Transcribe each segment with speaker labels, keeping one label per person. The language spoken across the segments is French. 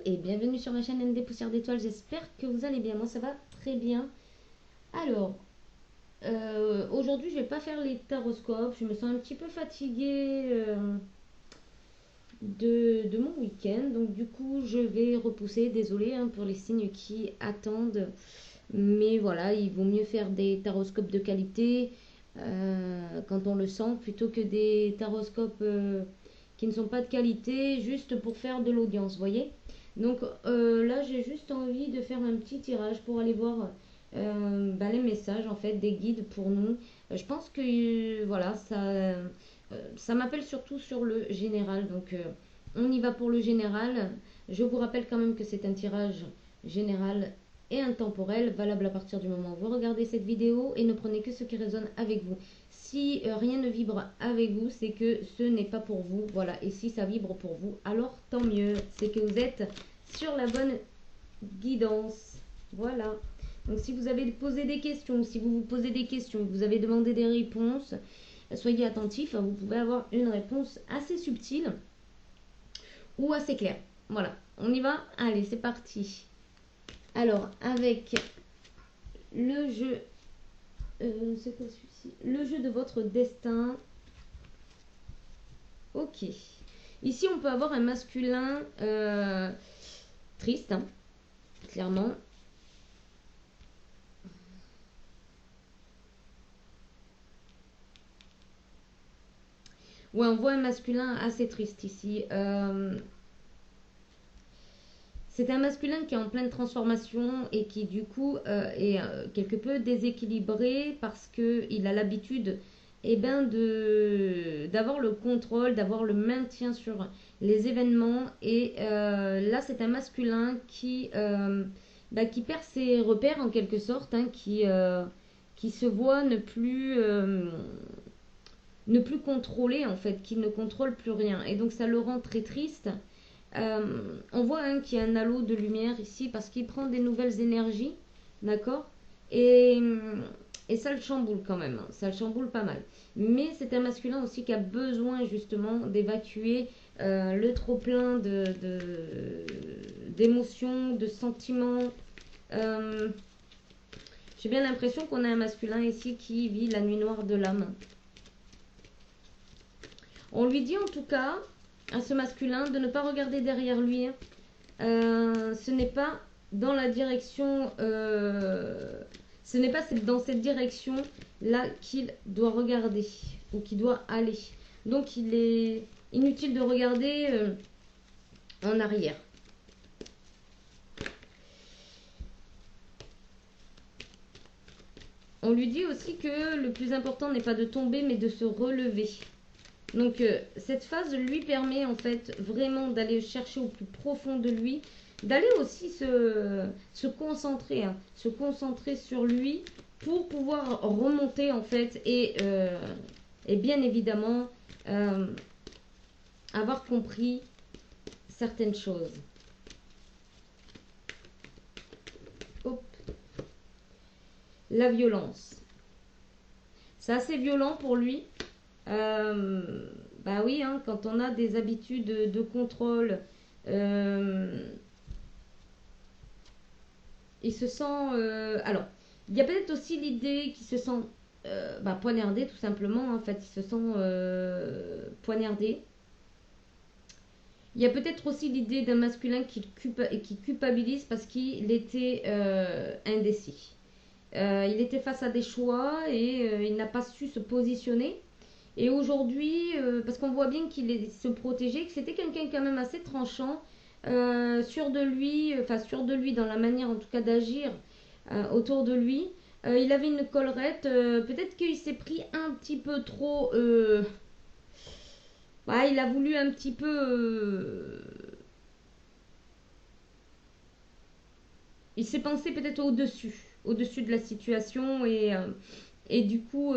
Speaker 1: et bienvenue sur ma chaîne ND Poussière d'étoiles, j'espère que vous allez bien, moi ça va très bien. Alors, aujourd'hui je vais pas faire les taroscopes, je me sens un petit peu fatiguée de mon week-end, donc du coup je vais repousser, désolée pour les signes qui attendent, mais voilà, il vaut mieux faire des taroscopes de qualité quand on le sent, plutôt que des taroscopes qui ne sont pas de qualité, juste pour faire de l'audience, vous voyez. Donc là, j'ai juste envie de faire un petit tirage pour aller voir les messages en fait des guides pour nous. Je pense que voilà, ça m'appelle surtout sur le général. Donc on y va pour le général. Je vous rappelle quand même que c'est un tirage général et intemporel, valable à partir du moment où vous regardez cette vidéo, et ne prenez que ce qui résonne avec vous. Si rien ne vibre avec vous, c'est que ce n'est pas pour vous. Voilà. Et si ça vibre pour vous, alors tant mieux. C'est que vous êtes sur la bonne guidance. Voilà. Donc si vous avez posé des questions, si vous vous posez des questions, vous avez demandé des réponses, soyez attentifs. Vous pouvez avoir une réponse assez subtile ou assez claire. Voilà. On y va? Allez, c'est parti. Alors, avec le jeu... c'est quoi celui-ci? Le jeu de votre destin. Ok. Ici, on peut avoir un masculin triste, clairement. Ouais, on voit un masculin assez triste ici. C'est un masculin qui est en pleine transformation et qui du coup est quelque peu déséquilibré parce qu'il a l'habitude d'avoir le contrôle, d'avoir le maintien sur les événements. Et là, c'est un masculin qui perd ses repères en quelque sorte, qui se voit ne plus contrôler en fait, qui ne contrôle plus rien. Et donc ça le rend très triste. On voit qu'il y a un halo de lumière ici parce qu'il prend des nouvelles énergies, d'accord, et, et ça le chamboule quand même, ça le chamboule pas mal. Mais c'est un masculin aussi qui a besoin justement d'évacuer le trop-plein d'émotions, de sentiments. Euh, J'ai bien l'impression qu'on a un masculin ici qui vit la nuit noire de l'âme. On lui dit en tout cas à ce masculin de ne pas regarder derrière lui. Ce n'est pas dans la direction, ce n'est pas dans cette direction là qu'il doit regarder ou qu'il doit aller. Donc il est inutile de regarder en arrière. On lui dit aussi que le plus important n'est pas de tomber mais de se relever. Donc cette phase lui permet en fait vraiment d'aller chercher au plus profond de lui, d'aller aussi se concentrer, se concentrer sur lui pour pouvoir remonter en fait et bien évidemment avoir compris certaines choses. Hop. La violence. C'est assez violent pour lui. Bah oui, quand on a des habitudes de contrôle, il se sent... alors, il y a peut-être aussi l'idée qu'il se sent poignardé, tout simplement. En fait, il se sent poignardé. Il y a peut-être aussi l'idée d'un masculin qui culpabilise parce qu'il était indécis. Il était face à des choix et il n'a pas su se positionner. Et aujourd'hui, parce qu'on voit bien qu'il se protégeait, que c'était quelqu'un quand même assez tranchant, sûr de lui, enfin sûr de lui dans la manière en tout cas d'agir autour de lui. Il avait une collerette, peut-être qu'il s'est pris un petit peu trop... il a voulu un petit peu... il s'est pensé peut-être au-dessus de la situation et du coup...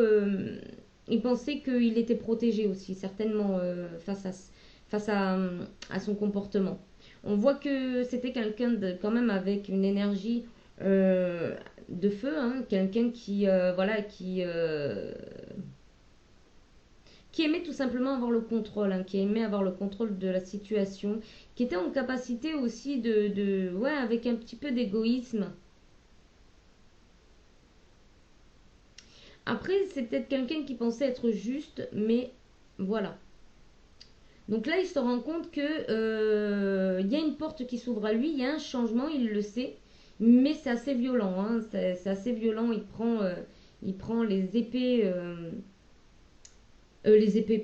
Speaker 1: il pensait qu'il était protégé aussi, certainement, face à son comportement. On voit que c'était quelqu'un quand même avec une énergie de feu, quelqu'un qui qui aimait tout simplement avoir le contrôle, hein, qui aimait avoir le contrôle de la situation, qui était en capacité aussi ouais, avec un petit peu d'égoïsme. Après, c'est peut-être quelqu'un qui pensait être juste, mais voilà. Donc là, il se rend compte que il y a une porte qui s'ouvre à lui, il y a un changement, il le sait, mais c'est assez violent, hein, c'est assez violent. Il prend les épées,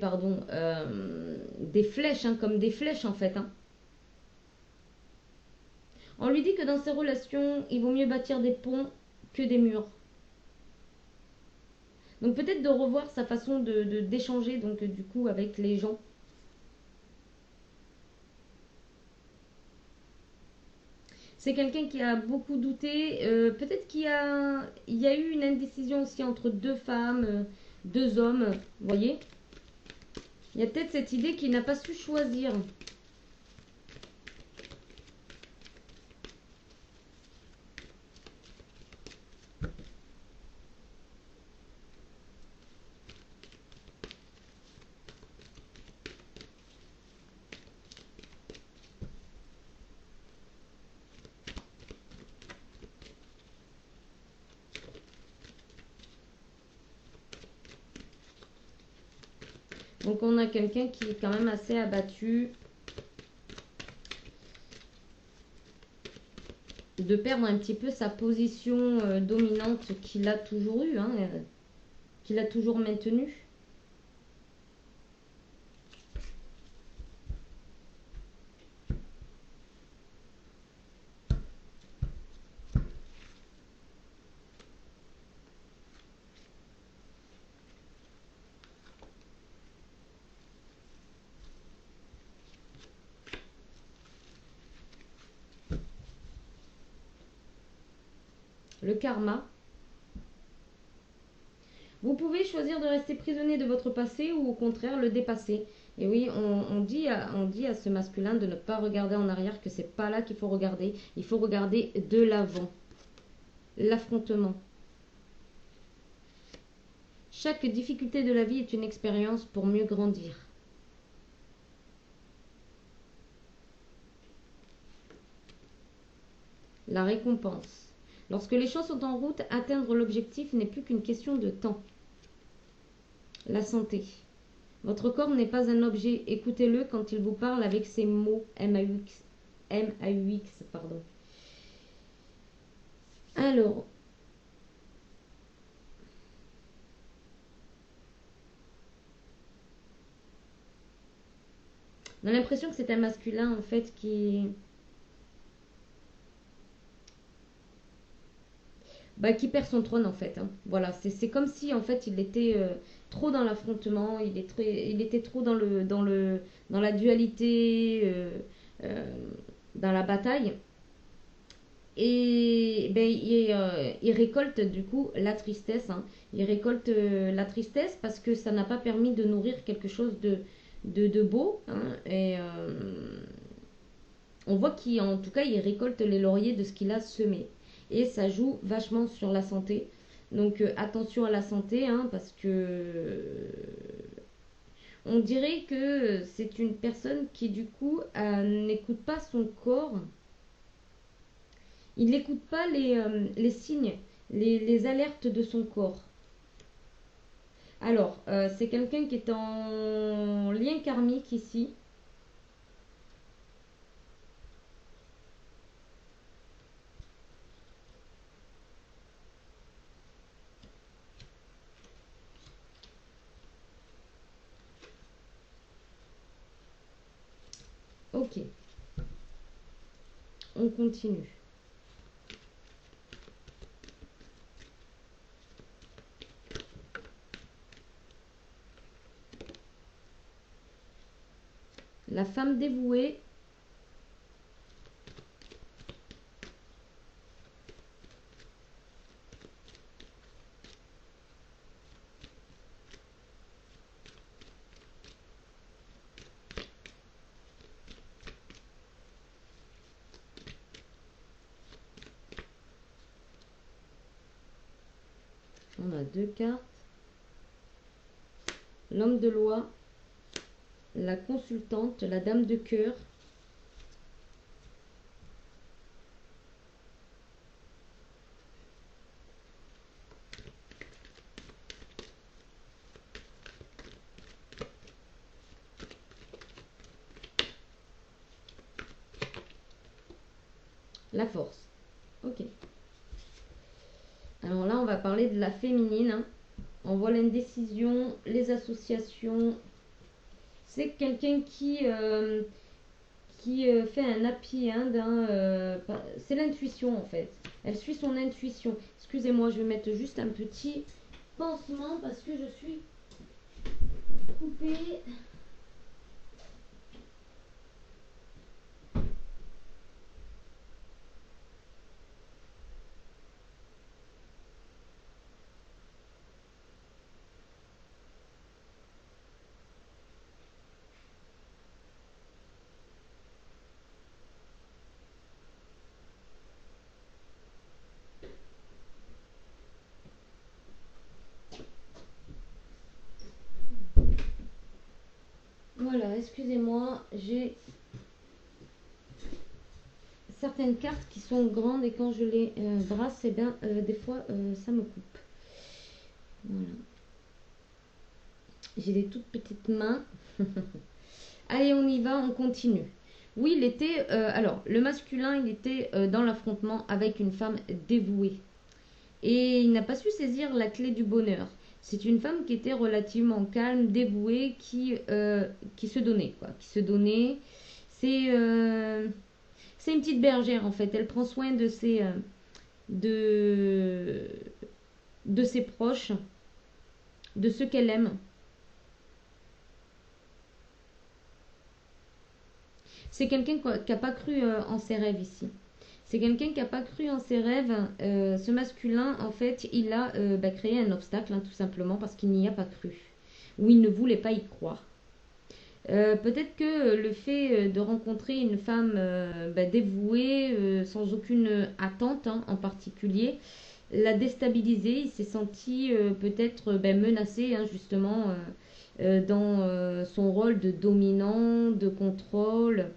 Speaker 1: pardon, des flèches, hein, comme des flèches en fait, hein. On lui dit que dans ses relations, il vaut mieux bâtir des ponts que des murs. Donc peut-être de revoir sa façon d'échanger donc du coup avec les gens. C'est quelqu'un qui a beaucoup douté. Peut-être il y a eu une indécision aussi entre deux femmes, deux hommes. Vous voyez, il y a peut-être cette idée qu'il n'a pas su choisir. Donc on a quelqu'un qui est quand même assez abattu de perdre un petit peu sa position dominante qu'il a toujours eue, hein, qu'il a toujours maintenue. Le karma. Vous pouvez choisir de rester prisonnier de votre passé ou au contraire le dépasser. Et oui, on dit à ce masculin de ne pas regarder en arrière, que c'est pas là qu'il faut regarder. Il faut regarder de l'avant. L'affrontement. Chaque difficulté de la vie est une expérience pour mieux grandir. La récompense. Lorsque les choses sont en route, atteindre l'objectif n'est plus qu'une question de temps. La santé. Votre corps n'est pas un objet. Écoutez-le quand il vous parle avec ses mots M-A-U-X. M-A-U-X, pardon. Alors, on a l'impression que c'est un masculin en fait qui perd son trône en fait, hein. Voilà, c'est comme si en fait il était trop dans l'affrontement, il était trop dans la dualité, euh, dans la bataille. Et ben, il récolte du coup la tristesse, hein. Il récolte la tristesse parce que ça n'a pas permis de nourrir quelque chose de beau, hein. Et on voit qu'en tout cas, il récolte les lauriers de ce qu'il a semé. Et ça joue vachement sur la santé. Donc attention à la santé, hein, parce que on dirait que c'est une personne qui du coup n'écoute pas son corps. Il n'écoute pas les signes, les alertes de son corps. Alors, c'est quelqu'un qui est en lien karmique ici. Ok, on continue. La femme dévouée. On a deux cartes. l'homme de loi, la consultante, la dame de cœur, la force. Ok. Alors là, on va parler de la féminine, hein. On voit l'indécision, les associations. C'est quelqu'un qui fait un happy end, hein, c'est l'intuition en fait. Elle suit son intuition. Excusez-moi, je vais mettre juste un petit pansement parce que je suis coupée. Voilà, excusez-moi, j'ai certaines cartes qui sont grandes et quand je les brasse, et bien, des fois, ça me coupe. Voilà. J'ai des toutes petites mains. Allez, on y va, on continue. Oui, il était. Alors, le masculin, il était dans l'affrontement avec une femme dévouée. Et il n'a pas su saisir la clé du bonheur. C'est une femme qui était relativement calme, dévouée, qui se donnait, quoi. Qui se donnait. C'est une petite bergère, en fait. Elle prend soin de, de ses proches, de ceux qu'elle aime. C'est quelqu'un qui n'a pas cru en ses rêves ici. C'est quelqu'un qui n'a pas cru en ses rêves. Ce masculin, en fait, il a créé un obstacle, hein, tout simplement, parce qu'il n'y a pas cru. Ou il ne voulait pas y croire. Peut-être que le fait de rencontrer une femme dévouée, sans aucune attente, hein, en particulier, l'a déstabilisé. Il s'est senti peut-être menacé, hein, justement, dans son rôle de dominant, de contrôle,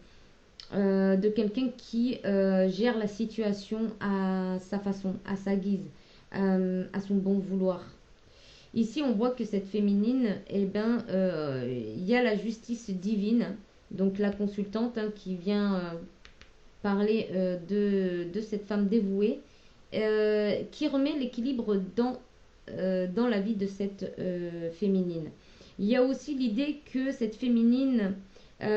Speaker 1: de quelqu'un qui gère la situation à sa façon, à sa guise, à son bon vouloir. Ici, on voit que cette féminine, eh ben, il y a la justice divine, donc la consultante, hein, qui vient parler de cette femme dévouée, qui remet l'équilibre dans la vie de cette féminine. Il y a aussi l'idée que cette féminine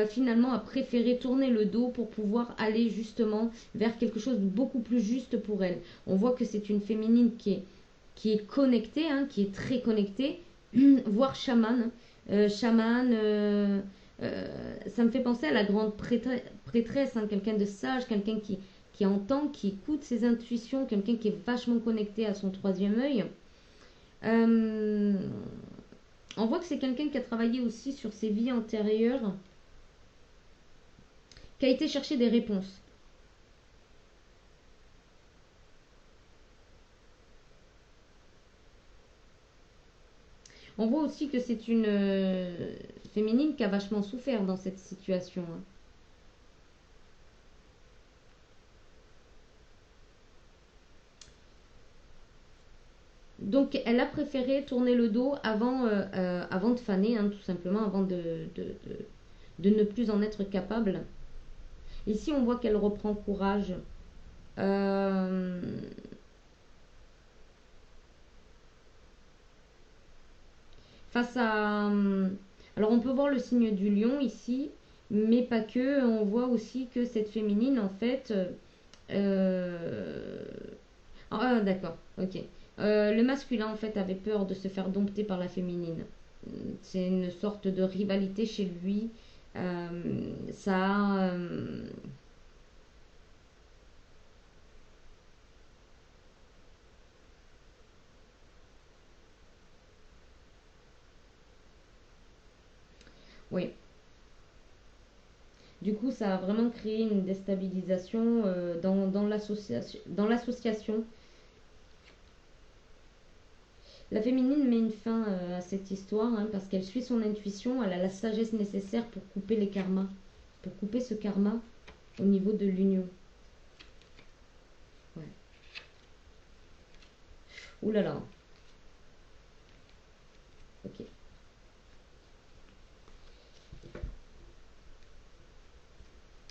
Speaker 1: finalement a préféré tourner le dos pour pouvoir aller justement vers quelque chose de beaucoup plus juste pour elle. On voit que c'est une féminine qui est connectée, hein, qui est très connectée, voire chamane. Chamane, ça me fait penser à la grande prêtresse, hein, quelqu'un de sage, quelqu'un qui entend, qui écoute ses intuitions, quelqu'un qui est vachement connecté à son troisième œil. Euh, on voit que c'est quelqu'un qui a travaillé aussi sur ses vies antérieures, qui a été chercher des réponses. On voit aussi que c'est une féminine qui a vachement souffert dans cette situation, hein. Donc, elle a préféré tourner le dos avant de faner, hein, tout simplement, avant de ne plus en être capable. Ici, on voit qu'elle reprend courage. Euh, face à... Alors, on peut voir le signe du lion ici, mais pas que. On voit aussi que cette féminine, en fait... euh, Ah, d'accord, ok. Le masculin, en fait, avait peur de se faire dompter par la féminine. C'est une sorte de rivalité chez lui. Ça, oui. Du coup, ça a vraiment créé une déstabilisation dans l'association. La féminine met une fin à cette histoire hein, parce qu'elle suit son intuition, elle a la sagesse nécessaire pour couper les karmas, pour couper ce karma au niveau de l'union. Ouais. Ouh là là. Ok.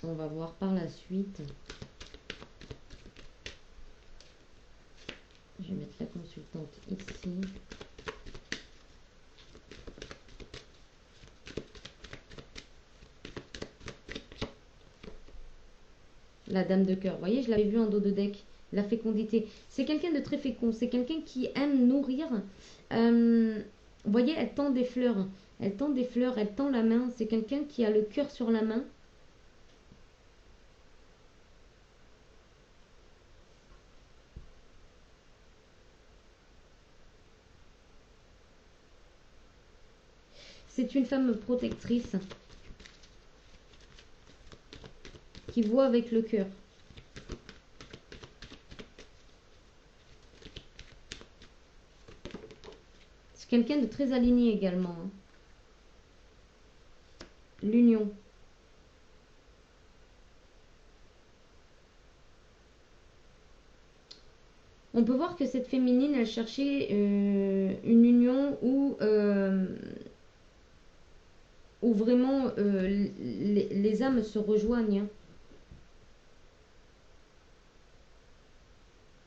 Speaker 1: On va voir par la suite. Je vais mettre la consultante ici. La dame de cœur. Vous voyez, je l'avais vu en dos de deck. La fécondité. C'est quelqu'un de très fécond. C'est quelqu'un qui aime nourrir. Vous voyez, elle tend des fleurs. Elle tend des fleurs, elle tend la main. C'est quelqu'un qui a le cœur sur la main. C'est une femme protectrice qui voit avec le cœur. C'est quelqu'un de très aligné également. Hein. L'union. On peut voir que cette féminine, elle cherchait une union où vraiment les âmes se rejoignent, hein,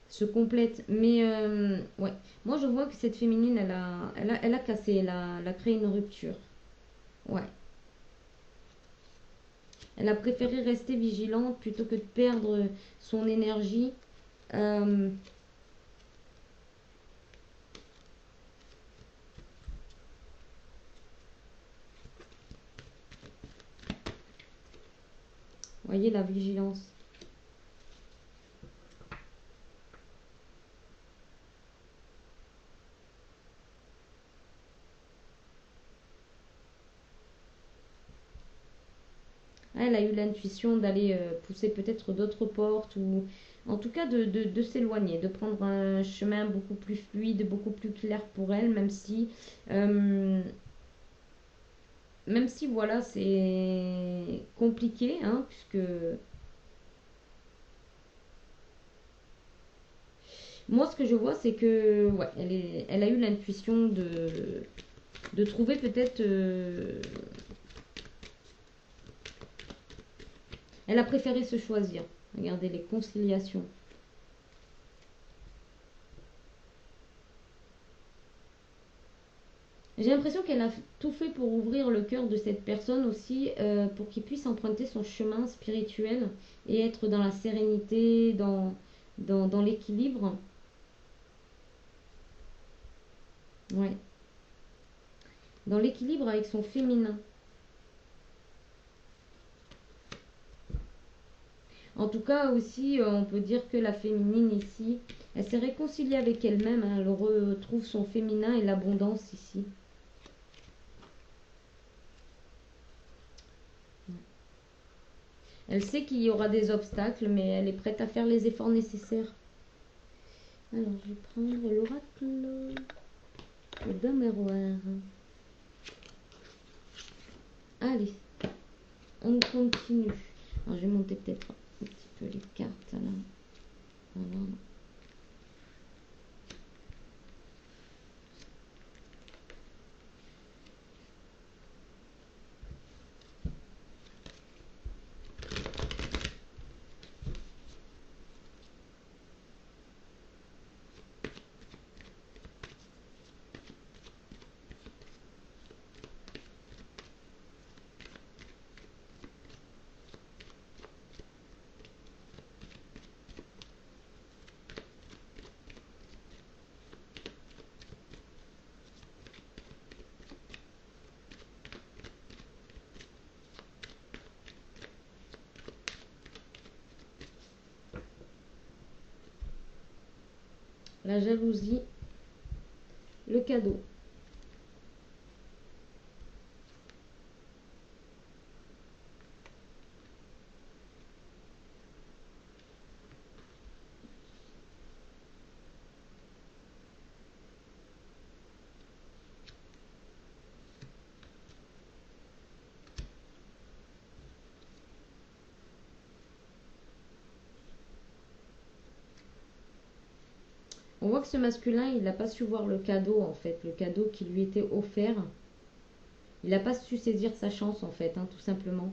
Speaker 1: se complètent. Mais ouais, moi je vois que cette féminine, elle a cassé, elle a créé une rupture. Ouais. Elle a préféré rester vigilante plutôt que de perdre son énergie. Euh, voyez la vigilance. Elle a eu l'intuition d'aller pousser peut-être d'autres portes ou en tout cas de s'éloigner, de prendre un chemin beaucoup plus fluide, beaucoup plus clair pour elle, euh, même si voilà, c'est compliqué, hein, puisque moi ce que je vois c'est que ouais, elle a eu l'intuition de trouver peut-être elle a préféré se choisir. Regardez les conciliations. J'ai l'impression qu'elle a tout fait pour ouvrir le cœur de cette personne aussi, pour qu'il puisse emprunter son chemin spirituel et être dans la sérénité, dans l'équilibre. Ouais. Dans l'équilibre avec son féminin. En tout cas aussi, on peut dire que la féminine ici, elle s'est réconciliée avec elle-même, hein, elle retrouve son féminin et l'abondance ici. Elle sait qu'il y aura des obstacles, mais elle est prête à faire les efforts nécessaires. Alors, je vais prendre l'oracle d'un miroir. Allez, on continue. Alors, je vais monter peut-être un petit peu les cartes là. Voilà. La jalousie, le cadeau. On voit que ce masculin, il n'a pas su voir le cadeau, en fait, le cadeau qui lui était offert. Il n'a pas su saisir sa chance, en fait, hein, tout simplement.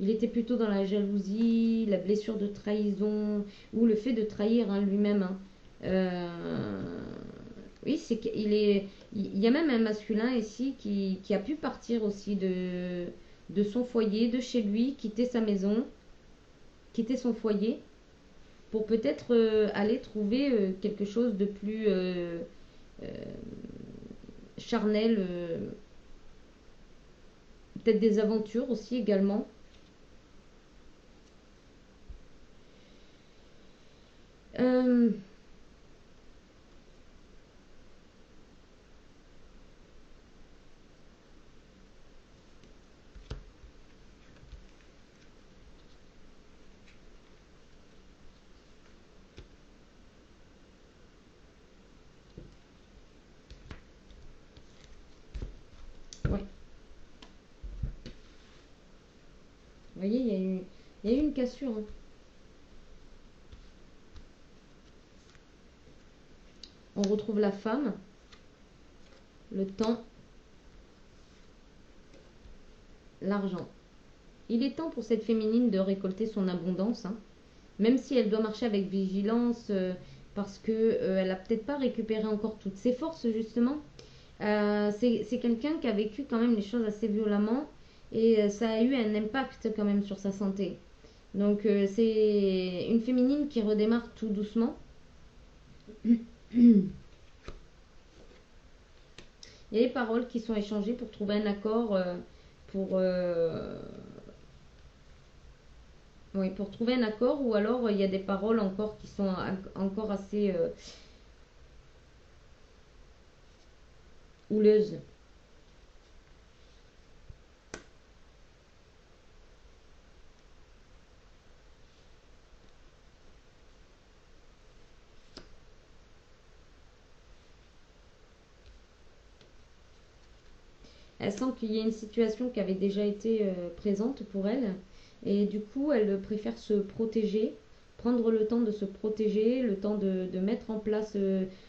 Speaker 1: Il était plutôt dans la jalousie, la blessure de trahison, ou le fait de trahir hein, lui-même. Hein. Oui, c'est qu'il est. Il y a même un masculin ici qui a pu partir aussi de son foyer, de chez lui, quitter sa maison, quitter son foyer, pour peut-être aller trouver quelque chose de plus euh, charnel, peut-être des aventures aussi également. Euh, ouais. Vous voyez, il y a eu une cassure. Hein. On retrouve la femme, le temps, l'argent. Il est temps pour cette féminine de récolter son abondance, hein. Même si elle doit marcher avec vigilance parce que elle a peut-être pas récupéré encore toutes ses forces justement. C'est quelqu'un qui a vécu quand même les choses assez violemment et ça a eu un impact quand même sur sa santé. Donc c'est une féminine qui redémarre tout doucement. Il y a des paroles qui sont échangées pour trouver un accord, pour, oui, pour trouver un accord, ou alors il y a des paroles encore qui sont encore assez houleuses. Elle sent qu'il y a une situation qui avait déjà été présente pour elle, et du coup elle préfère se protéger, prendre le temps de se protéger, le temps de mettre en place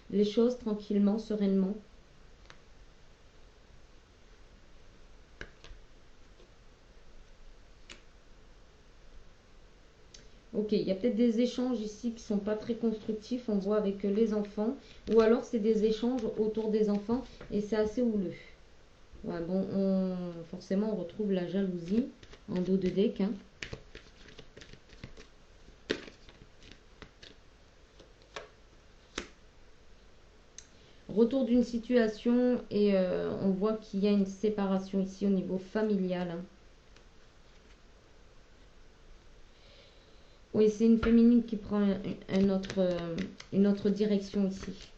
Speaker 1: les choses tranquillement, sereinement. Ok, il y a peut-être des échanges ici qui sont pas très constructifs, on voit avec les enfants, ou alors c'est des échanges autour des enfants et c'est assez houleux. Ouais, bon, forcément on retrouve la jalousie en dos de deck. Hein. Retour d'une situation et on voit qu'il y a une séparation ici au niveau familial. Hein. Oui, c'est une féminine qui prend une autre direction ici.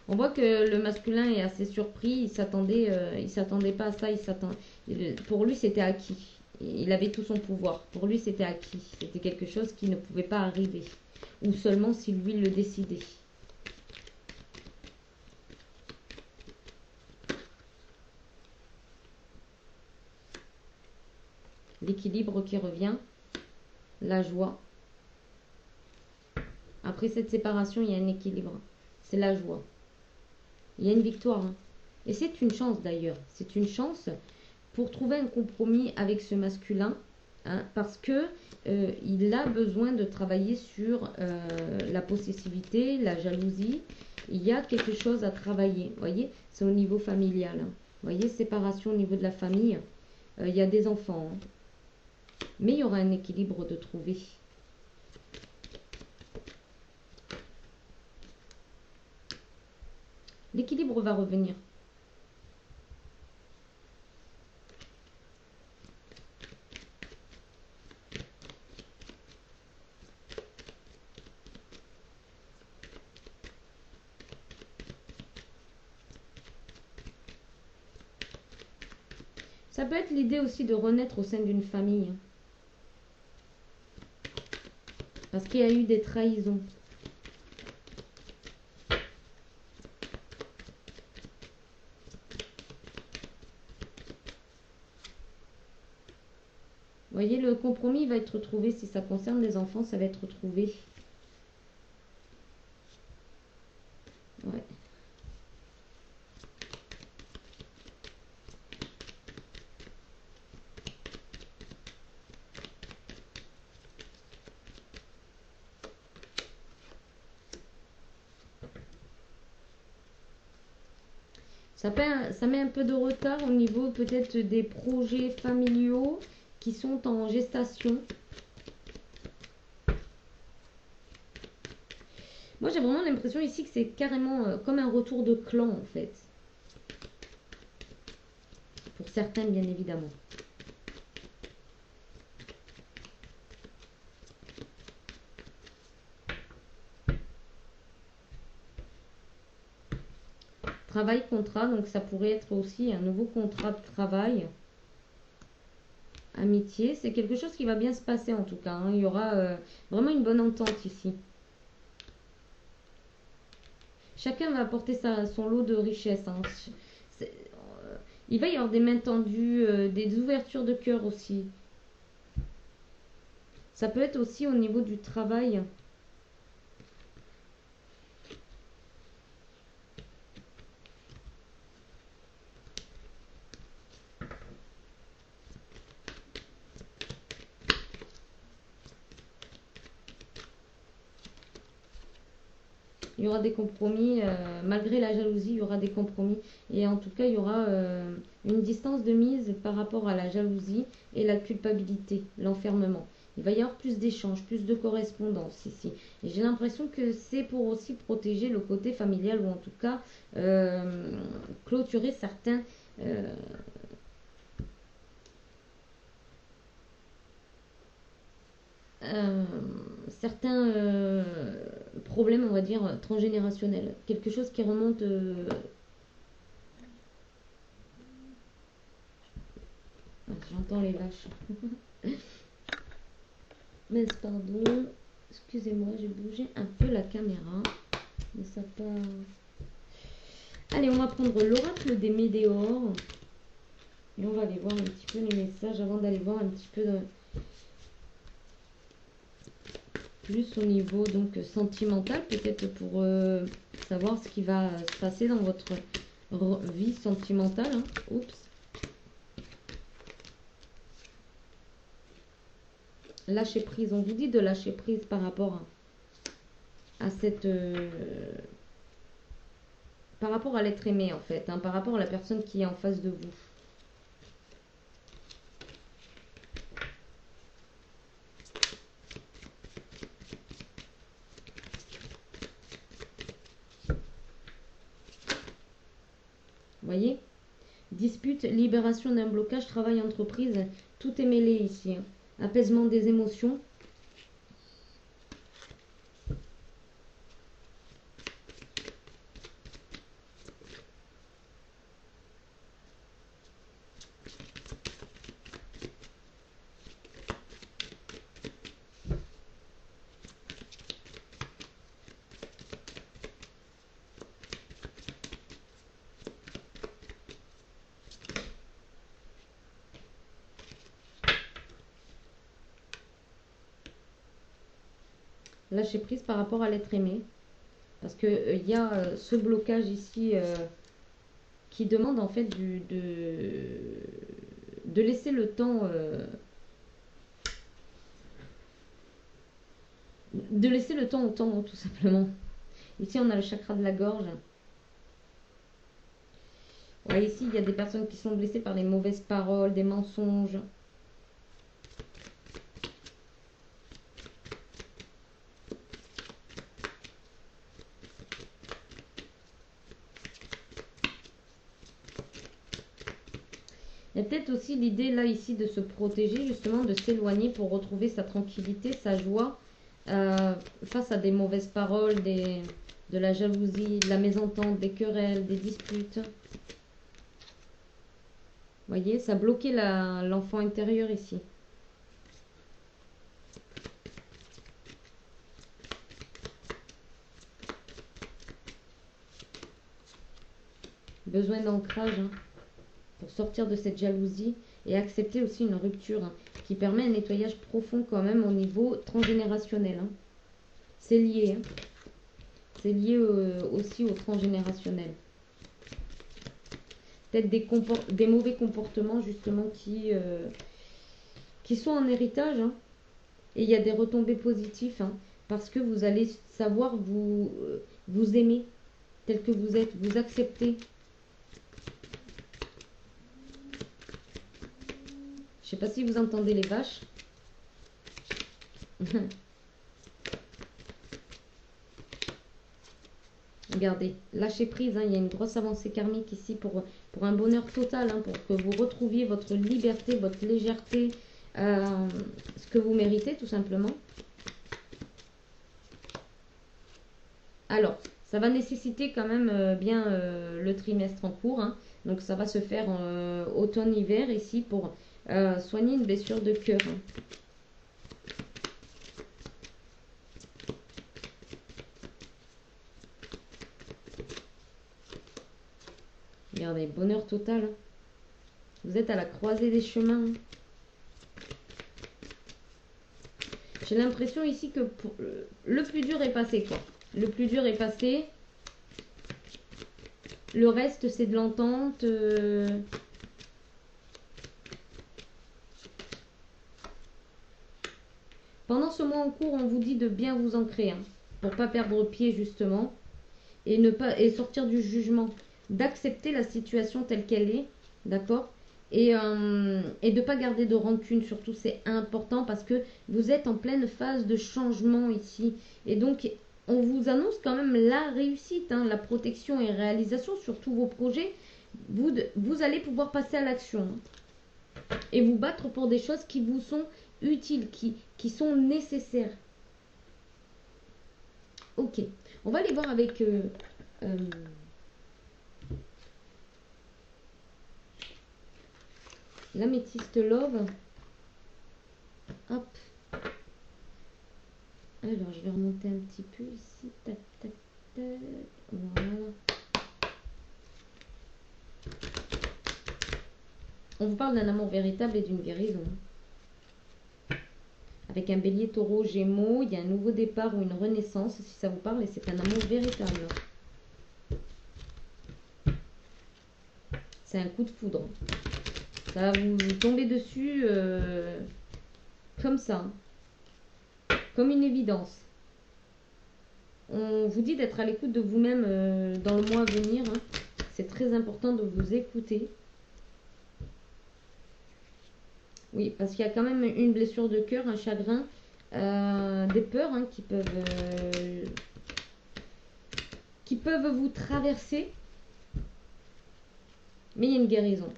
Speaker 1: On voit que le masculin est assez surpris, il s'attendait pas à ça, pour lui c'était acquis. Il avait tout son pouvoir. Pour lui c'était acquis. C'était quelque chose qui ne pouvait pas arriver. Ou seulement si lui le décidait. L'équilibre qui revient, la joie. Après cette séparation, il y a un équilibre. C'est la joie. Il y a une victoire. Hein. Et c'est une chance d'ailleurs. C'est une chance pour trouver un compromis avec ce masculin. Hein, parce que il a besoin de travailler sur la possessivité, la jalousie. Il y a quelque chose à travailler. Vous voyez, c'est au niveau familial. Hein. Vous voyez, séparation au niveau de la famille. Il y a des enfants. Hein. Mais il y aura un équilibre de trouver. L'équilibre va revenir. Ça peut être l'idée aussi de renaître au sein d'une famille. Parce qu'il y a eu des trahisons. Vous voyez, le compromis va être trouvé. Si ça concerne les enfants, ça va être trouvé. Ouais. Ça met un peu de retard au niveau peut-être des projets familiaux qui sont en gestation. Moi, j'ai vraiment l'impression ici que c'est carrément comme un retour de clan, en fait. Pour certains, bien évidemment. Travail, contrat, donc ça pourrait être aussi un nouveau contrat de travail. Amitié, c'est quelque chose qui va bien se passer en tout cas, hein. Il y aura vraiment une bonne entente ici. Chacun va apporter son lot de richesse, hein. Il va y avoir des mains tendues, des ouvertures de cœur aussi. Ça peut être aussi au niveau du travail. Il y aura des compromis, malgré la jalousie, il y aura des compromis. Et en tout cas, il y aura une distance de mise par rapport à la jalousie et la culpabilité, l'enfermement. Il va y avoir plus d'échanges, plus de correspondance ici. Et j'ai l'impression que c'est pour aussi protéger le côté familial ou en tout cas clôturer euh, euh, certains problèmes, on va dire, transgénérationnels. Quelque chose qui remonte. J'entends les vaches. Mais pardon. Excusez-moi, j'ai bougé un peu la caméra. Mais ça pas. Allez, on va prendre l'oracle des météores. Et on va aller voir un petit peu les messages avant d'aller voir un petit peu plus au niveau donc sentimental, peut-être pour savoir ce qui va se passer dans votre vie sentimentale. Hein. Oups. Lâcher prise. On vous dit de lâcher prise par rapport à cette... par rapport à l'être aimé en fait. Hein, par rapport à la personne qui est en face de vous. Vous voyez? Dispute, libération d'un blocage, travail, entreprise. Tout est mêlé ici. Hein. Apaisement des émotions. Lâcher prise par rapport à l'être aimé. Parce que il y a ce blocage ici qui demande en fait de laisser le temps de laisser le temps au temps tout simplement. Ici on a le chakra de la gorge. Ouais, ici il y a des personnes qui sont blessées par des mauvaises paroles, des mensonges. Il y a peut-être aussi l'idée là ici de se protéger, justement de s'éloigner pour retrouver sa tranquillité, sa joie face à des mauvaises paroles, de la jalousie, de la mésentente, des querelles, des disputes. Vous voyez, ça bloquait l'enfant intérieur ici. Besoin d'ancrage. Hein. pour sortir de cette jalousie et accepter aussi une rupture, hein, qui permet un nettoyage profond quand même au niveau transgénérationnel, hein. C'est lié, hein. C'est lié aussi au transgénérationnel. Peut-être des mauvais comportements justement qui sont en héritage, hein. Et il y a des retombées positives, hein, parce que vous allez savoir vous aimer tel que vous êtes, vous accepter. Je sais pas si vous entendez les vaches. Regardez, lâchez prise, hein, il y a une grosse avancée karmique ici pour un bonheur total, hein, pour que vous retrouviez votre liberté, votre légèreté, ce que vous méritez tout simplement. Alors, ça va nécessiter quand même bien le trimestre en cours, hein. Donc ça va se faire en automne-hiver ici pour soigner une blessure de cœur, hein. Regardez, bonheur total, hein. Vous êtes à la croisée des chemins, hein. J'ai l'impression ici que le plus dur est passé, quoi. Le plus dur est passé. Le reste, c'est de l'entente. Pendant ce mois en cours, on vous dit de bien vous ancrer, hein, pour pas perdre pied justement et ne pas sortir du jugement, d'accepter la situation telle qu'elle est, d'accord, et de pas garder de rancune. Surtout, c'est important parce que vous êtes en pleine phase de changement ici et donc on vous annonce quand même la réussite, hein, la protection et réalisation sur tous vos projets. Vous allez pouvoir passer à l'action, hein, et vous battre pour des choses qui vous sont utiles, qui sont nécessaires. Ok, on va aller voir avec l'améthyste love. Hop. Alors, je vais remonter un petit peu ici. Tac, tac, tac. Voilà. On vous parle d'un amour véritable et d'une guérison. Avec un bélier, taureau, gémeaux, il y a un nouveau départ ou une renaissance, si ça vous parle, et c'est un amour véritable. C'est un coup de foudre. Ça va vous tomber dessus comme ça. Comme une évidence. On vous dit d'être à l'écoute de vous-même dans le mois à venir, hein. C'est très important de vous écouter. Oui, parce qu'il y a quand même une blessure de cœur, un chagrin, des peurs, hein, qui peuvent vous traverser. Mais il y a une guérison.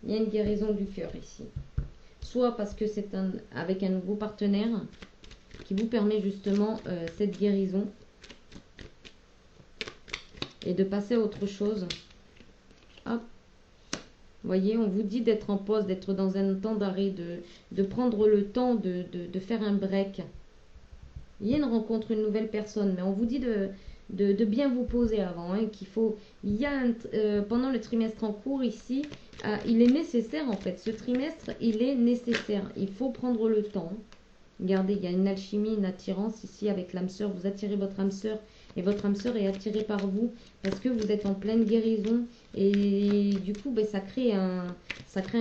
Speaker 1: Il y a une guérison du cœur ici. Soit parce que c'est avec un nouveau partenaire qui vous permet justement cette guérison et de passer à autre chose. Hop. Vous voyez, on vous dit d'être en pause, d'être dans un temps d'arrêt, de prendre le temps de faire un break. Il y a une rencontre, une nouvelle personne, mais on vous dit de bien vous poser avant, hein, pendant le trimestre en cours ici, il est nécessaire en fait, ce trimestre, il est nécessaire. Il faut prendre le temps. Regardez, il y a une alchimie, une attirance ici avec l'âme sœur. Vous attirez votre âme sœur et votre âme sœur est attirée par vous parce que vous êtes en pleine guérison et du coup, ben, ça crée un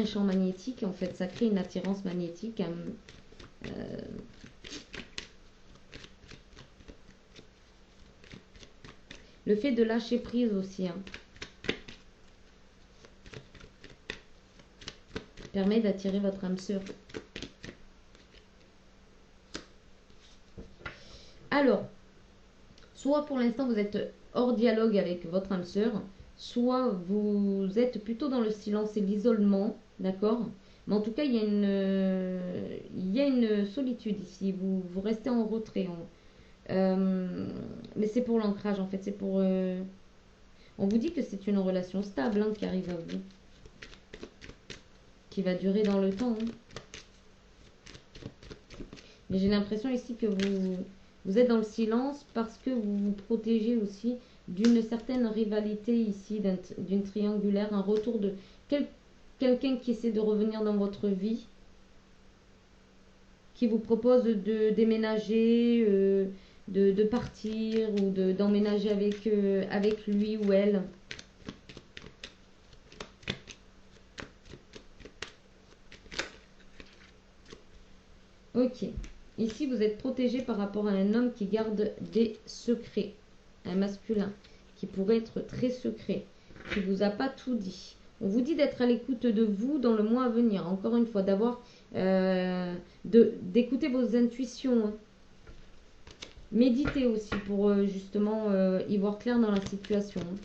Speaker 1: champ magnétique en fait, ça crée une attirance magnétique. Le fait de lâcher prise aussi, hein, permet d'attirer votre âme sœur. Alors, soit pour l'instant vous êtes hors dialogue avec votre âme sœur, soit vous êtes plutôt dans le silence et l'isolement, d'accord? Mais en tout cas, il y a une solitude ici, vous restez en retrait. Mais c'est pour l'ancrage en fait, c'est pour... on vous dit que c'est une relation stable, hein, qui arrive à vous, qui va durer dans le temps, hein. Mais j'ai l'impression ici que vous êtes dans le silence parce que vous vous protégez aussi d'une certaine rivalité ici, d'une triangulaire, un retour de quelqu'un qui essaie de revenir dans votre vie, qui vous propose de déménager, de partir ou d'emménager avec lui ou elle. Ok. Ici, vous êtes protégé par rapport à un homme qui garde des secrets. Un masculin qui pourrait être très secret, qui ne vous a pas tout dit. On vous dit d'être à l'écoute de vous dans le mois à venir. Encore une fois, d'écouter vos intuitions. Hein. Méditez aussi pour justement y voir clair dans la situation. Hein.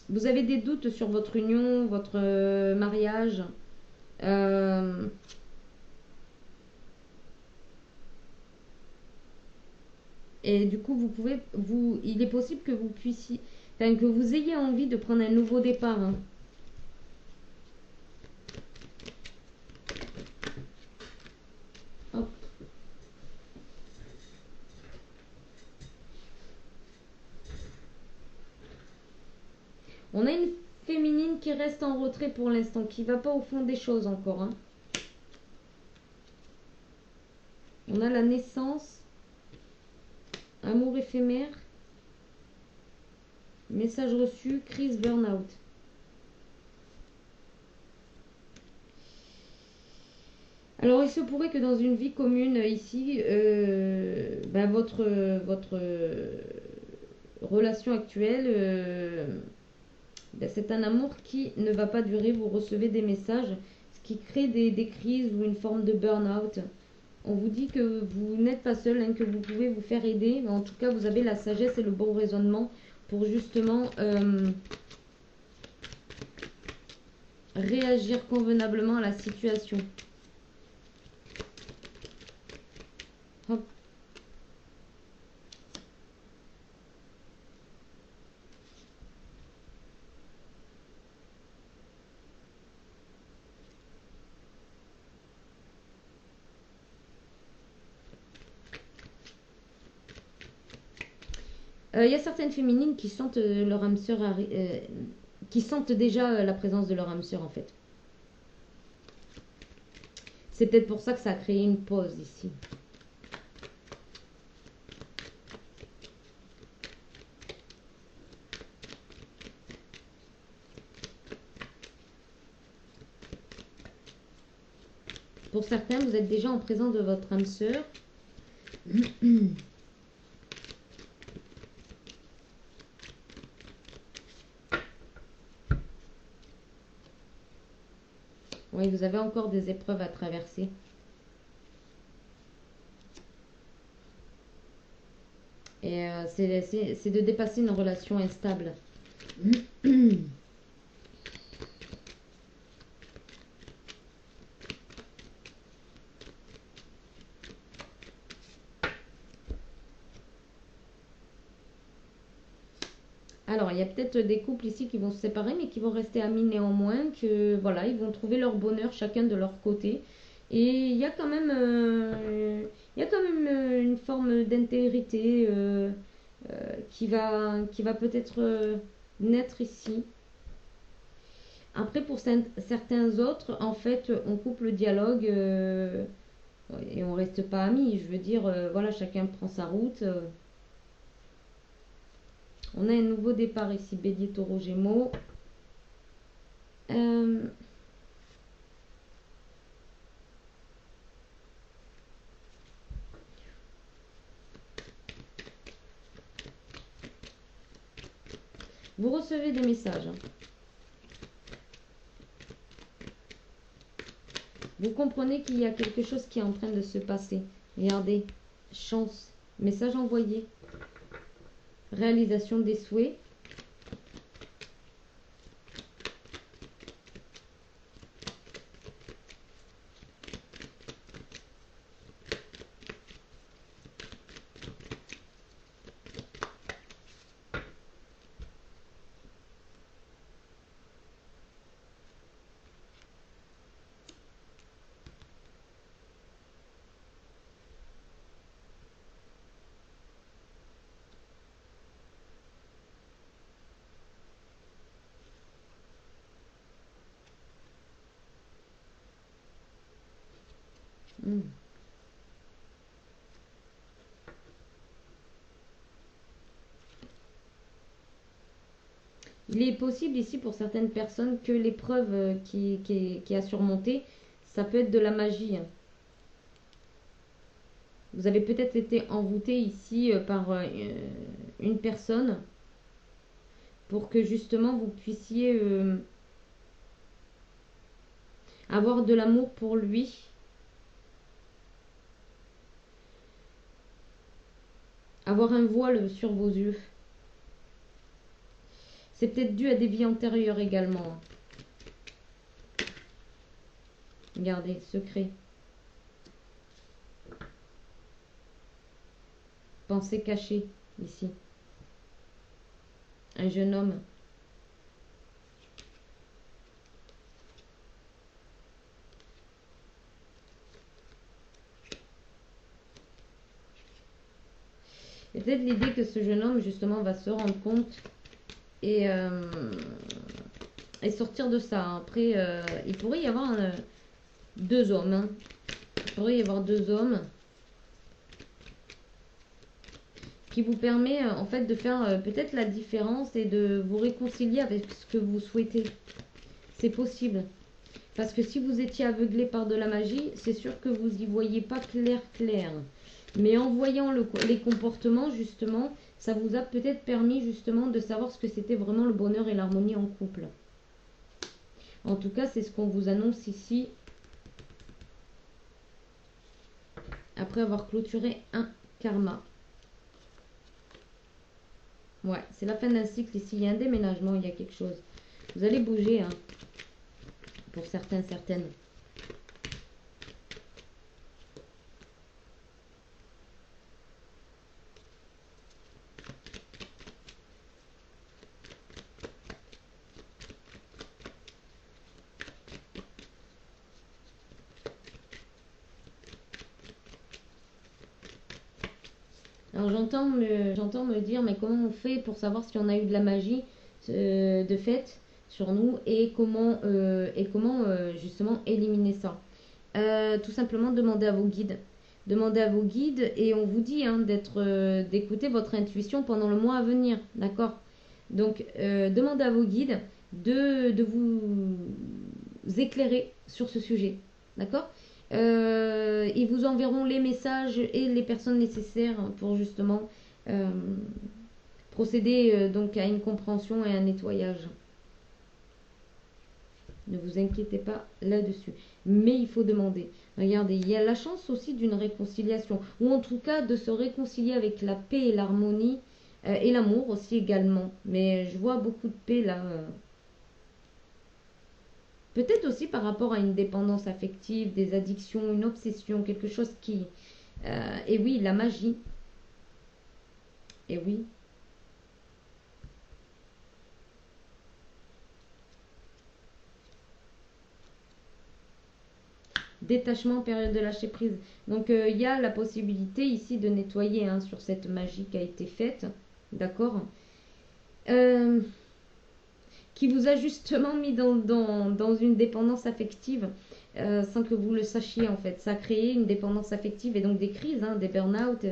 Speaker 1: Vous avez des doutes sur votre union, votre mariage. Et du coup, il est possible que vous puissiez, enfin, que vous ayez envie de prendre un nouveau départ. Hein. Hop. On a une féminine qui reste en retrait pour l'instant, qui va pas au fond des choses encore. Hein. On a la naissance, amour éphémère, message reçu, crise, burn-out. Alors, il se pourrait que dans une vie commune ici, votre relation actuelle, c'est un amour qui ne va pas durer. Vous recevez des messages, ce qui crée des crises ou une forme de burn-out. On vous dit que vous n'êtes pas seul, hein, que vous pouvez vous faire aider. Mais en tout cas, vous avez la sagesse et le bon raisonnement pour justement réagir convenablement à la situation. Hop. Il y a certaines féminines qui sentent leur âme sœur qui sentent déjà la présence de leur âme sœur en fait. C'est peut-être pour ça que ça a créé une pause ici. Pour certains, vous êtes déjà en présence de votre âme sœur. Oui, vous avez encore des épreuves à traverser. Et c'est de dépasser une relation instable. Alors, il y a peut-être des couples ici qui vont se séparer, mais qui vont rester amis néanmoins, que voilà, ils vont trouver leur bonheur chacun de leur côté. Et il y a quand même une forme d'intégrité qui va peut-être naître ici. Après, pour certains autres, en fait, on coupe le dialogue et on reste pas amis. Je veux dire, voilà, chacun prend sa route. On a un nouveau départ ici, Bélier, Taureau, Gémeaux. Vous recevez des messages. Vous comprenez qu'il y a quelque chose qui est en train de se passer. Regardez, chance, message envoyé, réalisation des souhaits. Hmm. Il est possible ici pour certaines personnes que l'épreuve qui a surmonté, ça peut être de la magie, hein. Vous avez peut-être été envoûté ici par une personne pour que justement vous puissiez avoir de l'amour pour lui, avoir un voile sur vos yeux. C'est peut-être dû à des vies antérieures également, hein. Regardez, secret. Pensée cachée, ici. Un jeune homme. Et peut-être l'idée que ce jeune homme, justement, va se rendre compte et, et sortir de ça. Après, il pourrait y avoir deux hommes, hein. Il pourrait y avoir deux hommes qui vous permet en fait de faire peut-être la différence et de vous réconcilier avec ce que vous souhaitez. C'est possible. Parce que si vous étiez aveuglé par de la magie, c'est sûr que vous n'y voyez pas clair. Mais en voyant les comportements, justement, ça vous a peut-être permis justement de savoir ce que c'était vraiment le bonheur et l'harmonie en couple. En tout cas, c'est ce qu'on vous annonce ici. Après avoir clôturé un karma. Ouais, c'est la fin d'un cycle ici. Il y a un déménagement, il y a quelque chose. Vous allez bouger, hein, pour certains, certaines. Alors j'entends me dire, mais comment on fait pour savoir si on a eu de la magie de fait sur nous et comment justement éliminer ça. Tout simplement demander à vos guides. Demandez à vos guides et on vous dit, hein, d'écouter votre intuition pendant le mois à venir, d'accord? Donc demandez à vos guides de vous éclairer sur ce sujet, d'accord? Ils vous enverront les messages et les personnes nécessaires pour justement euh, procéder donc à une compréhension et un nettoyage. Ne vous inquiétez pas là-dessus. Mais il faut demander. Regardez, il y a la chance aussi d'une réconciliation, ou en tout cas de se réconcilier avec la paix et l'harmonie, et l'amour aussi également. Mais je vois beaucoup de paix là. Peut-être aussi par rapport à une dépendance affective, des addictions, une obsession, quelque chose qui... et oui, la magie. Et oui. Détachement, période de lâcher prise. Donc il y a la possibilité ici de nettoyer, hein, sur cette magie qui a été faite. D'accord, euh, qui vous a justement mis dans une dépendance affective sans que vous le sachiez en fait. Ça a créé une dépendance affective et donc des crises, hein, des burn-out.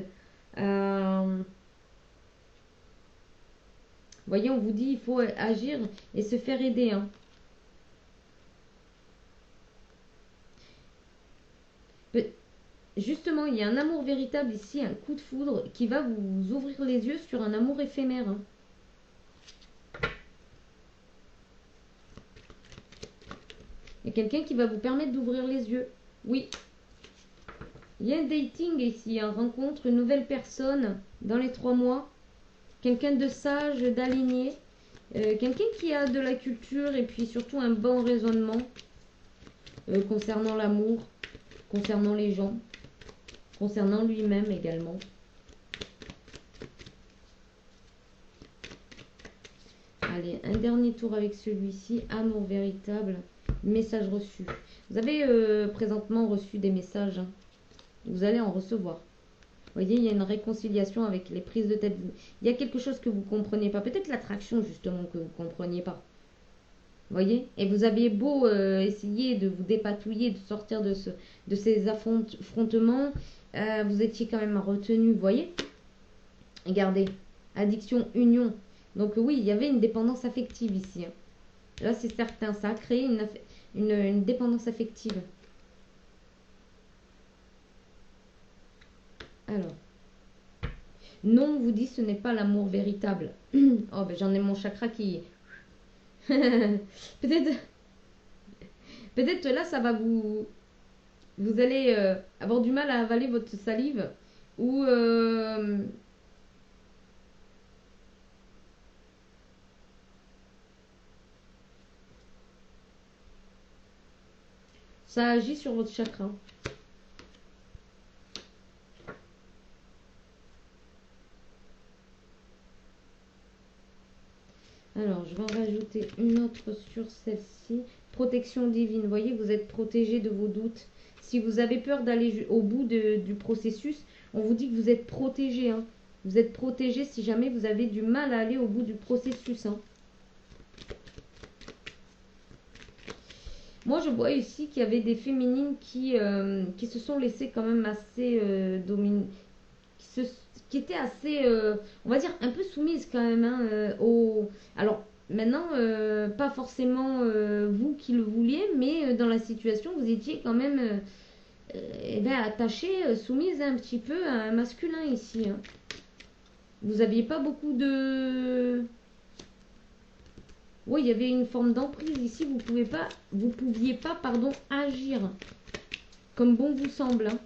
Speaker 1: Voyez, on vous dit il faut agir et se faire aider, hein. Justement, il y a un amour véritable ici, un coup de foudre qui va vous ouvrir les yeux sur un amour éphémère, hein. Il y a quelqu'un qui va vous permettre d'ouvrir les yeux. Oui. Il y a un dating ici, une rencontre, une nouvelle personne dans les 3 mois. Quelqu'un de sage, d'aligné. Quelqu'un qui a de la culture et puis surtout un bon raisonnement concernant l'amour, concernant les gens, concernant lui-même également. Allez, un dernier tour avec celui-ci. Amour véritable. Message reçu. Vous avez présentement reçu des messages, hein. Vous allez en recevoir. Vous voyez, il y a une réconciliation avec les prises de tête. Il y a quelque chose que vous ne comprenez pas. Peut-être l'attraction, justement, que vous ne compreniez pas. Voyez? Et vous aviez beau essayer de vous dépatouiller, de sortir de ces affrontements, vous étiez quand même retenu, vous voyez? Regardez, addiction, union. Donc oui, il y avait une dépendance affective ici, hein. Là, c'est certain, ça a créé une dépendance affective. Alors, non, on vous dit ce n'est pas l'amour véritable. Oh, ben j'en ai mon chakra qui... peut-être, peut-être là, ça va vous... Vous allez avoir du mal à avaler votre salive. Ou... ça agit sur votre chakra. Alors, je vais en rajouter une autre sur celle-ci. Protection divine. Vous voyez, vous êtes protégé de vos doutes. Si vous avez peur d'aller au bout du processus, on vous dit que vous êtes protégé, hein. Vous êtes protégé si jamais vous avez du mal à aller au bout du processus, hein. Moi, je vois ici qu'il y avait des féminines qui se sont laissées quand même assez qui, qui étaient assez, on va dire, un peu soumises quand même, hein, Alors, maintenant, pas forcément vous qui le vouliez, mais dans la situation, vous étiez quand même eh ben, attachée, soumise un petit peu à un masculin ici, hein. Vous n'aviez pas beaucoup de... Oui, il y avait une forme d'emprise ici. Vous pouviez pas, pardon, agir comme bon vous semble, hein.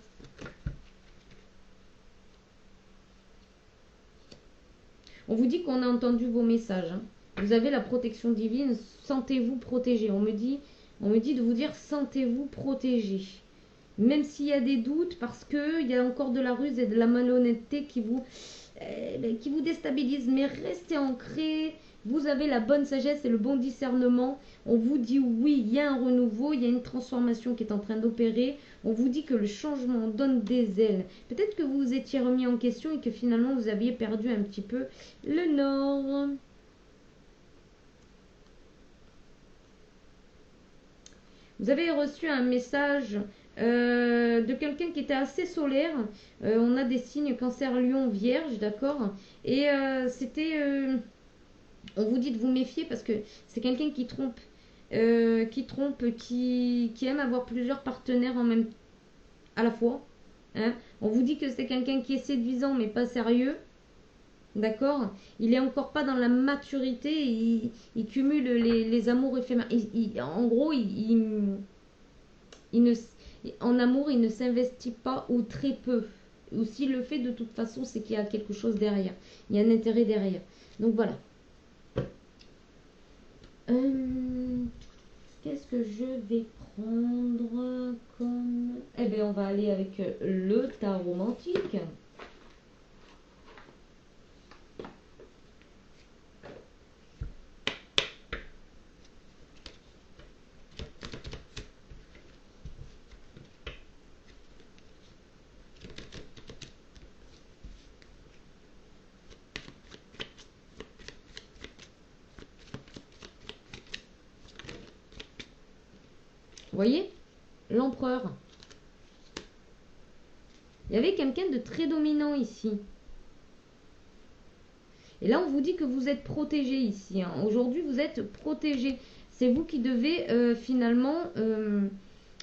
Speaker 1: On vous dit qu'on a entendu vos messages, hein. Vous avez la protection divine. Sentez-vous protégé. On me dit de vous dire sentez-vous protégé. Même s'il y a des doutes, parce qu'il y a encore de la ruse et de la malhonnêteté qui vous déstabilisent. Mais restez ancrés. Vous avez la bonne sagesse et le bon discernement. On vous dit oui, il y a un renouveau, il y a une transformation qui est en train d'opérer. On vous dit que le changement donne des ailes. Peut-être que vous vous étiez remis en question et que finalement vous aviez perdu un petit peu le nord. Vous avez reçu un message de quelqu'un qui était assez solaire. On a des signes cancer, lion, vierge, d'accord. Et on vous dit de vous méfier parce que c'est quelqu'un qui trompe. Qui aime avoir plusieurs partenaires à la fois, hein. On vous dit que c'est quelqu'un qui est séduisant mais pas sérieux. D'accord. Il est encore pas dans la maturité. Il cumule les amours éphémères. En gros, ne, en amour, il ne s'investit pas ou très peu. Ou s'il le fait de toute façon, c'est qu'il y a quelque chose derrière. Il y a un intérêt derrière. Donc voilà. Qu'est-ce que je vais prendre comme... Eh bien, on va aller avec le tarot romantique. Vous voyez? L'empereur. Il y avait quelqu'un de très dominant ici. Et là, on vous dit que vous êtes protégé ici, hein. Aujourd'hui, vous êtes protégé. C'est vous qui devez finalement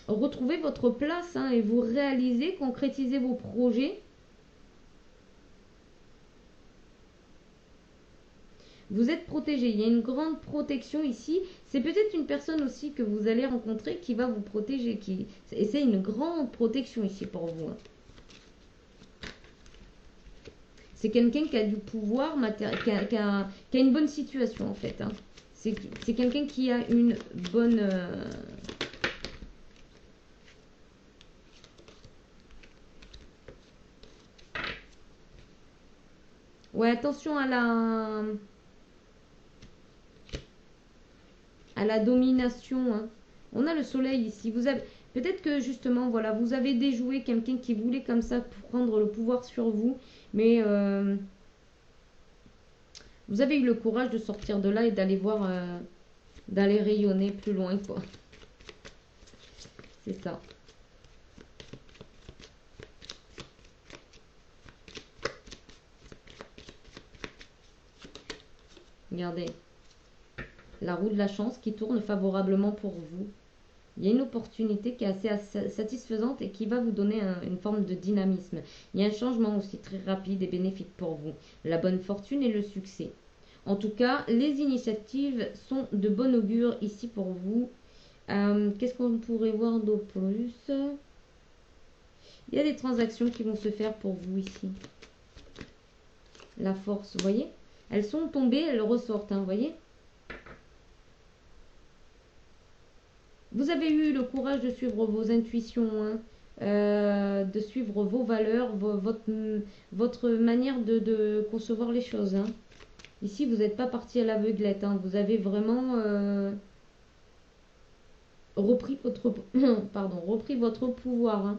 Speaker 1: retrouver votre place, hein, et vous réaliser, concrétiser vos projets. Vous êtes protégé. Il y a une grande protection ici. C'est peut-être une personne aussi que vous allez rencontrer qui va vous protéger. Et c'est une grande protection ici pour vous, hein. C'est quelqu'un qui a du pouvoir, qui a une bonne situation en fait, hein. C'est quelqu'un qui a une bonne... Ouais, attention à la domination, hein. On a le soleil ici. Peut-être que justement, voilà, vous avez déjoué quelqu'un qui voulait comme ça prendre le pouvoir sur vous, mais vous avez eu le courage de sortir de là et d'aller voir d'aller rayonner plus loin, quoi. C'est ça. Regardez. La roue de la chance qui tourne favorablement pour vous. Il y a une opportunité qui est assez satisfaisante et qui va vous donner une forme de dynamisme. Il y a un changement aussi très rapide et bénéfique pour vous. La bonne fortune et le succès. En tout cas, les initiatives sont de bon augure ici pour vous. Qu'est-ce qu'on pourrait voir de plus? Il y a des transactions qui vont se faire pour vous ici. La force, vous voyez? Elles sont tombées, elles ressortent, vous voyez? Vous avez eu le courage de suivre vos intuitions, de suivre vos valeurs, votre manière de concevoir les choses. Ici, vous n'êtes pas parti à l'aveuglette. Vous avez vraiment repris votre, repris votre pouvoir.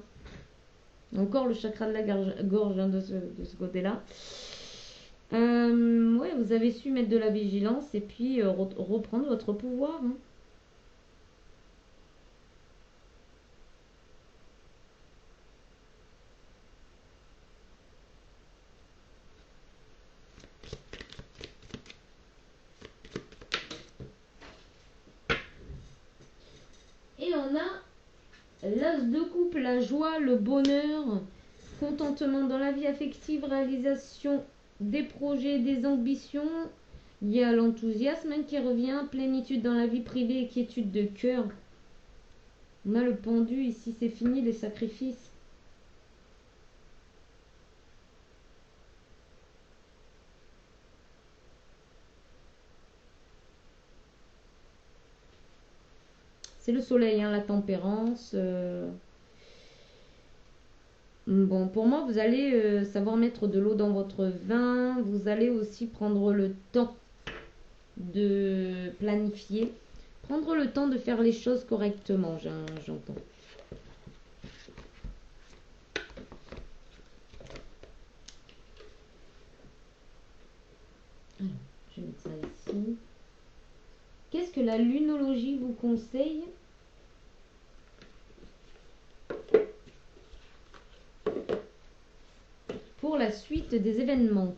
Speaker 1: Encore le chakra de la gorge de ce côté-là. Ouais, vous avez su mettre de la vigilance et puis reprendre votre pouvoir. Et on a l'as de coupe, la joie, le bonheur, contentement dans la vie affective, réalisation des projets, des ambitions. Il y a l'enthousiasme qui revient, plénitude dans la vie privée et quiétude de cœur. On a le pendu, ici c'est fini les sacrifices. C'est le soleil, la tempérance. Bon, pour moi, vous allez savoir mettre de l'eau dans votre vin. Vous allez aussi prendre le temps de planifier. Prendre le temps de faire les choses correctement, j'entends. Alors, je vais mettre ça ici. Qu'est-ce que la lunologie vous conseille? Pour la suite des événements.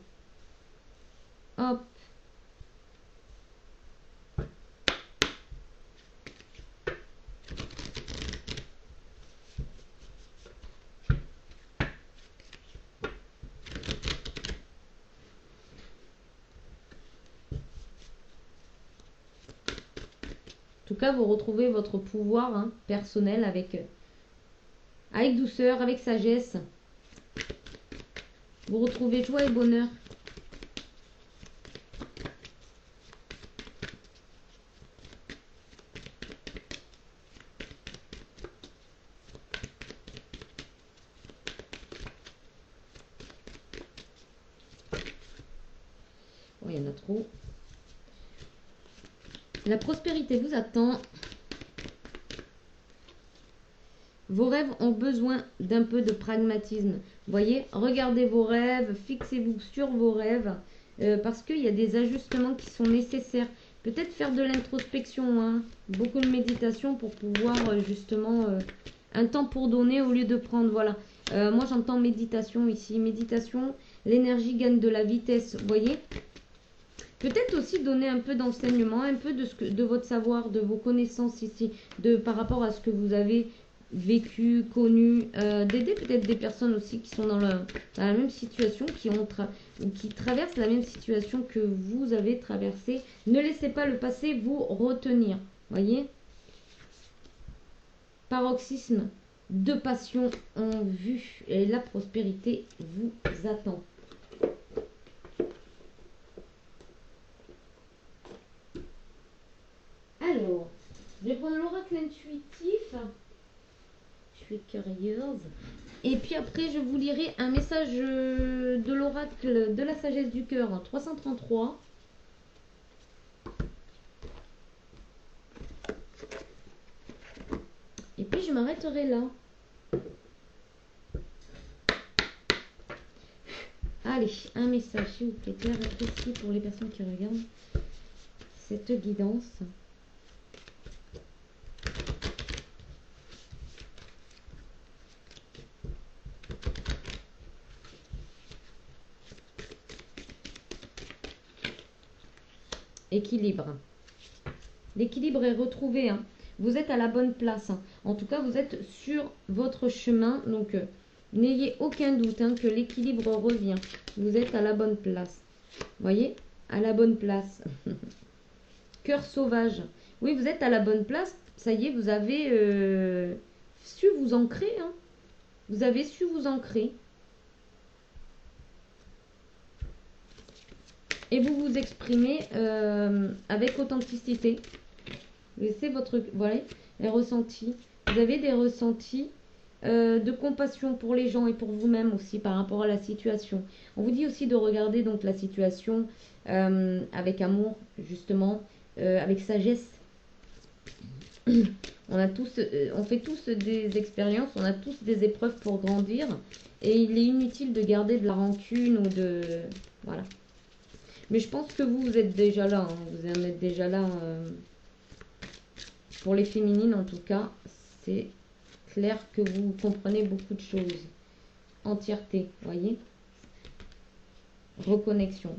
Speaker 1: Hop. En tout cas, vous retrouvez votre pouvoir personnel avec douceur, avec sagesse. Vous retrouvez joie et bonheur. Oh, il y en a trop. La prospérité vous attend. Vos rêves ont besoin d'un peu de pragmatisme. Voyez, regardez vos rêves, fixez-vous sur vos rêves, parce qu'il y a des ajustements qui sont nécessaires. Peut-être faire de l'introspection, beaucoup de méditation pour pouvoir justement un temps pour donner au lieu de prendre. Voilà, moi j'entends méditation ici. Méditation, l'énergie gagne de la vitesse, vous voyez. Peut-être aussi donner un peu d'enseignement, un peu de votre savoir, de vos connaissances ici, par rapport à ce que vous avez vécu, connu, d'aider peut-être des personnes aussi qui sont dans la même situation, qui traversent la même situation que vous avez traversée. Ne laissez pas le passé vous retenir, voyez. Paroxysme de passion en vue et la prospérité vous attend. Alors, je vais prendre l'oracle intuitif. Je suis curieuse. Et puis après, je vous lirai un message de l'oracle de la sagesse du cœur 333. Et puis, je m'arrêterai là. Allez, un message, s'il vous plaît, clair et précis pour les personnes qui regardent cette guidance. équilibre. L'équilibre est retrouvé, hein. Vous êtes à la bonne place, hein. En tout cas, vous êtes sur votre chemin. Donc, n'ayez aucun doute, hein, que l'équilibre revient. Vous êtes à la bonne place. Voyez, à la bonne place. Cœur sauvage. Oui, vous êtes à la bonne place. Ça y est, vous avez su vous ancrer, hein. Vous avez su vous ancrer. Et vous vous exprimez avec authenticité. Laissez votre... Voilà, les ressentis. Vous avez des ressentis de compassion pour les gens et pour vous-même aussi par rapport à la situation. On vous dit aussi de regarder donc la situation avec amour, justement, avec sagesse. On fait tous des expériences, on a tous des épreuves pour grandir. Et il est inutile de garder de la rancune ou de... Voilà. Mais je pense que vous êtes déjà là. Hein. Vous en êtes déjà là. Pour les féminines, en tout cas, c'est clair que vous comprenez beaucoup de choses. Entièreté, voyez. Reconnexion.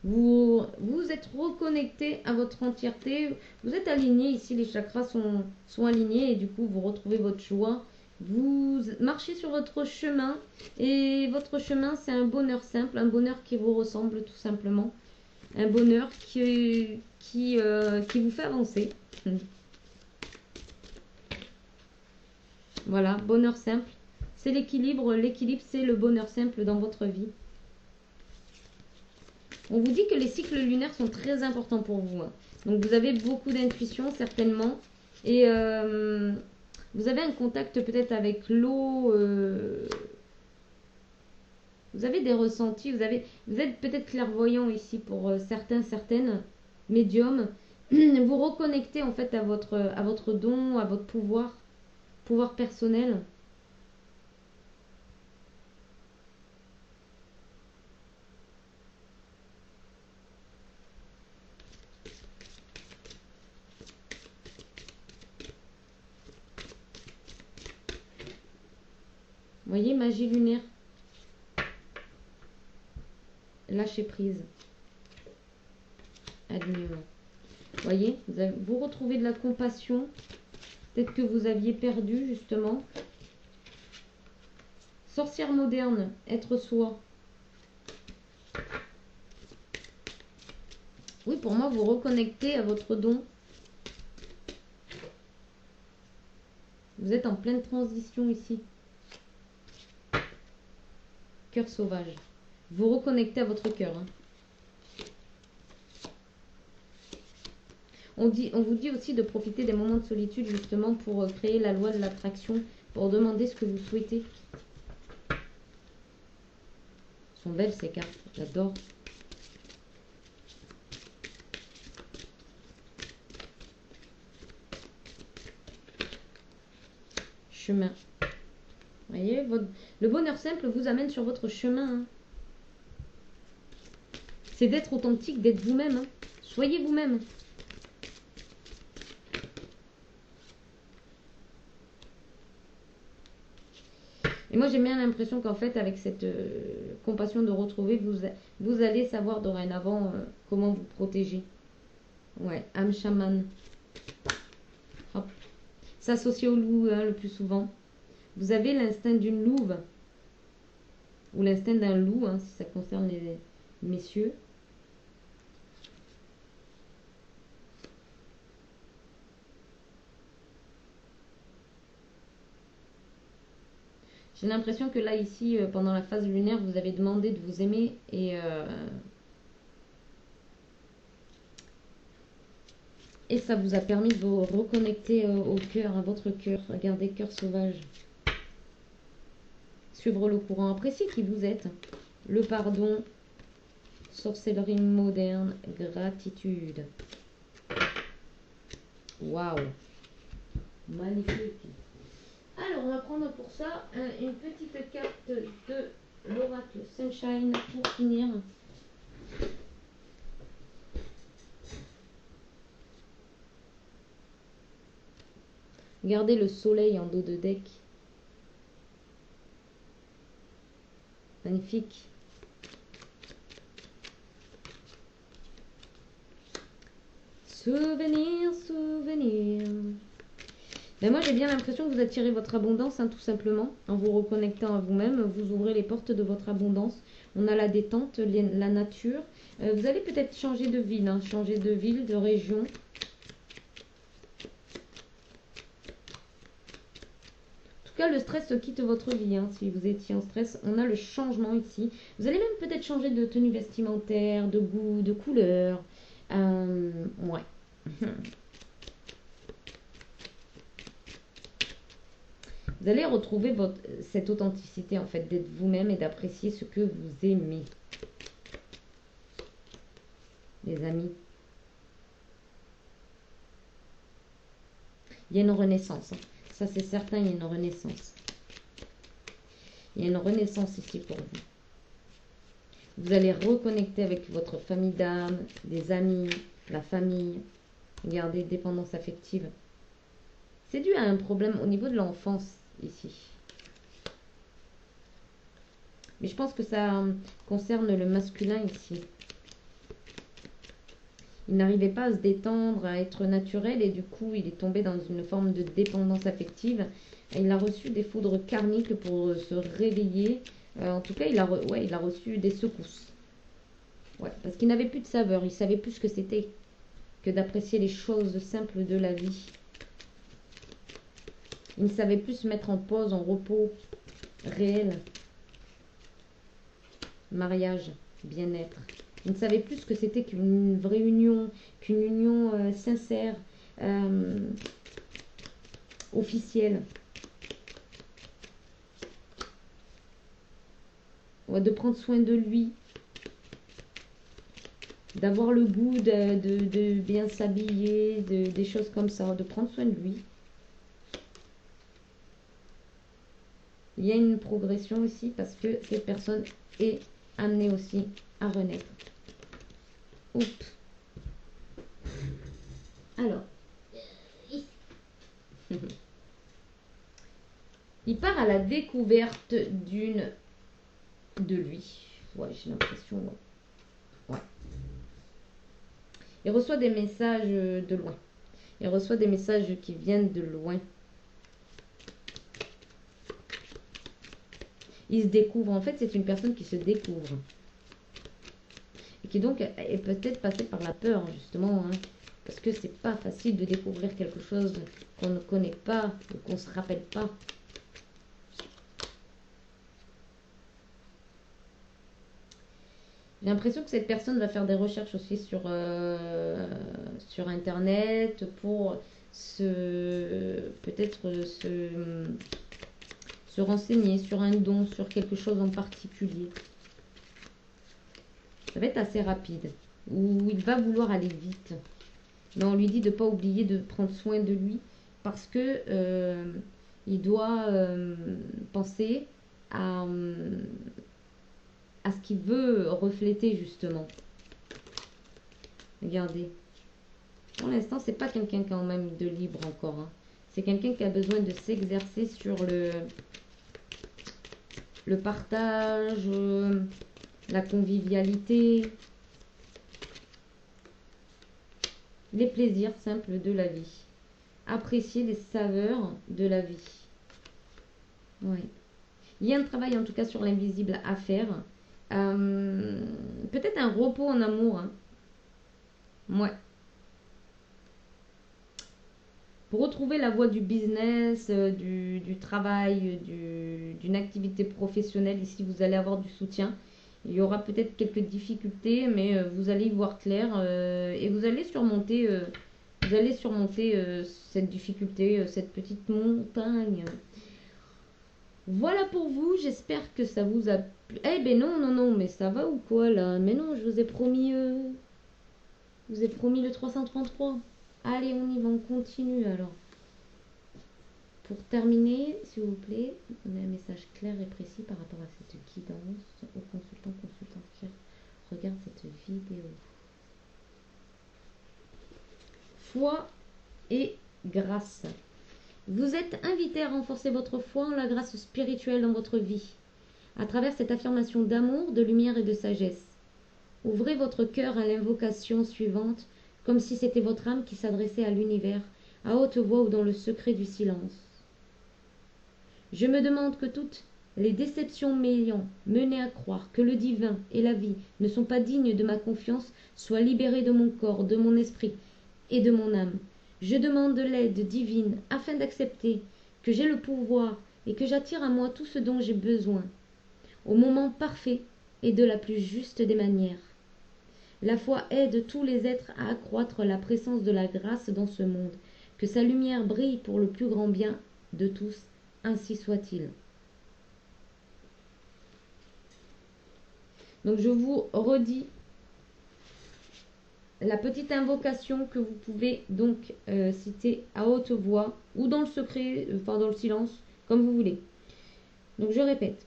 Speaker 1: Vous êtes reconnecté à votre entièreté. Vous êtes aligné. Ici, les chakras sont alignés. Et du coup, vous retrouvez votre joie. Vous marchez sur votre chemin. Et votre chemin, c'est un bonheur simple. Un bonheur qui vous ressemble, tout simplement. Un bonheur qui vous fait avancer. Voilà, bonheur simple. C'est l'équilibre. L'équilibre, c'est le bonheur simple dans votre vie. On vous dit que les cycles lunaires sont très importants pour vous. Hein. Donc, vous avez beaucoup d'intuition, certainement. Et vous avez un contact peut-être avec l'eau. Vous avez des ressentis. Vous êtes peut-être clairvoyant ici pour certains, certaines médiums. Vous reconnectez en fait à votre don, à votre pouvoir personnel. Vous voyez, magie lunaire. Lâcher prise. Alignement. Vous voyez, vous retrouvez de la compassion. Peut-être que vous aviez perdu, justement. Sorcière moderne, être soi. Oui, pour moi, vous reconnectez à votre don. Vous êtes en pleine transition ici. Cœur sauvage. Vous reconnectez à votre cœur. Hein. On vous dit aussi de profiter des moments de solitude justement pour créer la loi de l'attraction, pour demander ce que vous souhaitez. Sont belles ces cartes, j'adore. Chemin. Vous voyez, le bonheur simple vous amène sur votre chemin. Hein. C'est d'être authentique, d'être vous-même. Hein. Soyez vous-même. Et moi, j'ai bien l'impression qu'en fait, avec cette compassion de retrouver, vous allez savoir dorénavant comment vous protéger. Ouais, âme chaman. Hop. S'associer au loup hein, le plus souvent. Vous avez l'instinct d'une louve. Ou l'instinct d'un loup, hein, si ça concerne les messieurs. J'ai l'impression que là, ici, pendant la phase lunaire, vous avez demandé de vous aimer et ça vous a permis de vous reconnecter au cœur, à votre cœur. Regardez, cœur sauvage. Suivre le courant. Appréciez qui vous êtes. Le pardon. Sorcellerie moderne. Gratitude. Waouh. Magnifique. Alors, on va prendre pour ça une petite carte de l'oracle Sunshine pour finir. Regardez le soleil en dos de deck. Magnifique. Souvenir, souvenir. Ben moi, j'ai bien l'impression que vous attirez votre abondance, hein, tout simplement. En vous reconnectant à vous-même, vous ouvrez les portes de votre abondance. On a la détente, la nature. Vous allez peut-être changer de ville, hein, changer de ville, de région. En tout cas, le stress quitte votre vie. Hein, si vous étiez en stress, on a le changement ici. Vous allez même peut-être changer de tenue vestimentaire, de goût, de couleur. Ouais. Vous allez retrouver cette authenticité, en fait, d'être vous-même et d'apprécier ce que vous aimez. Les amis. Il y a une renaissance. Hein. Ça, c'est certain, il y a une renaissance. Il y a une renaissance ici pour vous. Vous allez reconnecter avec votre famille d'âme, des amis, la famille. Regardez, dépendance affective. C'est dû à un problème au niveau de l'enfance, ici. Mais je pense que ça concerne le masculin ici. Il n'arrivait pas à se détendre, à être naturel et du coup, il est tombé dans une forme de dépendance affective. Et il a reçu des foudres karmiques pour se réveiller. En tout cas, il a reçu des secousses. Ouais, parce qu'il n'avait plus de saveur. Il savait plus ce que c'était que d'apprécier les choses simples de la vie. Il ne savait plus se mettre en pause, en repos réel. Mariage, bien-être. Il ne savait plus ce que c'était qu'une vraie union, qu'une union sincère, officielle. Ouais, de prendre soin de lui, d'avoir le goût de bien s'habiller, des choses comme ça, de prendre soin de lui. Il y a une progression ici parce que cette personne est amenée aussi à renaître. Oups. Alors, il part à la découverte de lui. Ouais, j'ai l'impression, ouais. Il reçoit des messages de loin. Il reçoit des messages qui viennent de loin. Il se découvre. En fait, c'est une personne qui se découvre. Et qui donc est peut-être passée par la peur, justement. Hein, parce que c'est pas facile de découvrir quelque chose qu'on ne connaît pas ou qu'on ne se rappelle pas. J'ai l'impression que cette personne va faire des recherches aussi sur Internet pour peut-être se renseigner sur un don, sur quelque chose en particulier. Ça va être assez rapide. Ou il va vouloir aller vite. Mais on lui dit de ne pas oublier de prendre soin de lui parce que il doit penser à ce qu'il veut refléter justement. Regardez. Pour l'instant, c'est pas quelqu'un quand même de libre encore. Hein. C'est quelqu'un qui a besoin de s'exercer sur le partage, la convivialité, les plaisirs simples de la vie. Apprécier les saveurs de la vie. Oui. Il y a un travail en tout cas sur l'invisible à faire. Peut-être un repos en amour. Hein. Ouais. Pour retrouver la voie du business, du travail, d'une activité professionnelle, ici vous allez avoir du soutien. Il y aura peut-être quelques difficultés, mais vous allez y voir clair et vous allez surmonter, cette difficulté, cette petite montagne. Voilà pour vous, j'espère que ça vous a plu. Eh ben non, mais ça va ou quoi là? Mais non, je vous ai promis le 333. Allez, on y va, on continue alors. Pour terminer, s'il vous plaît, donnez un message clair et précis par rapport à cette guidance au consultante qui regarde cette vidéo. Foi et grâce. Vous êtes invité à renforcer votre foi en la grâce spirituelle dans votre vie, à travers cette affirmation d'amour, de lumière et de sagesse. Ouvrez votre cœur à l'invocation suivante. comme si c'était votre âme qui s'adressait à l'univers, à haute voix ou dans le secret du silence. Je me demande que toutes les déceptions m'ayant mené à croire que le divin et la vie ne sont pas dignes de ma confiance soient libérées de mon corps, de mon esprit et de mon âme. Je demande l'aide divine afin d'accepter que j'ai le pouvoir et que j'attire à moi tout ce dont j'ai besoin, au moment parfait et de la plus juste des manières. La foi aide tous les êtres à accroître la présence de la grâce dans ce monde, que sa lumière brille pour le plus grand bien de tous, ainsi soit-il. Donc je vous redis la petite invocation que vous pouvez donc citer à haute voix ou dans le secret, enfin dans le silence, comme vous voulez. Donc je répète.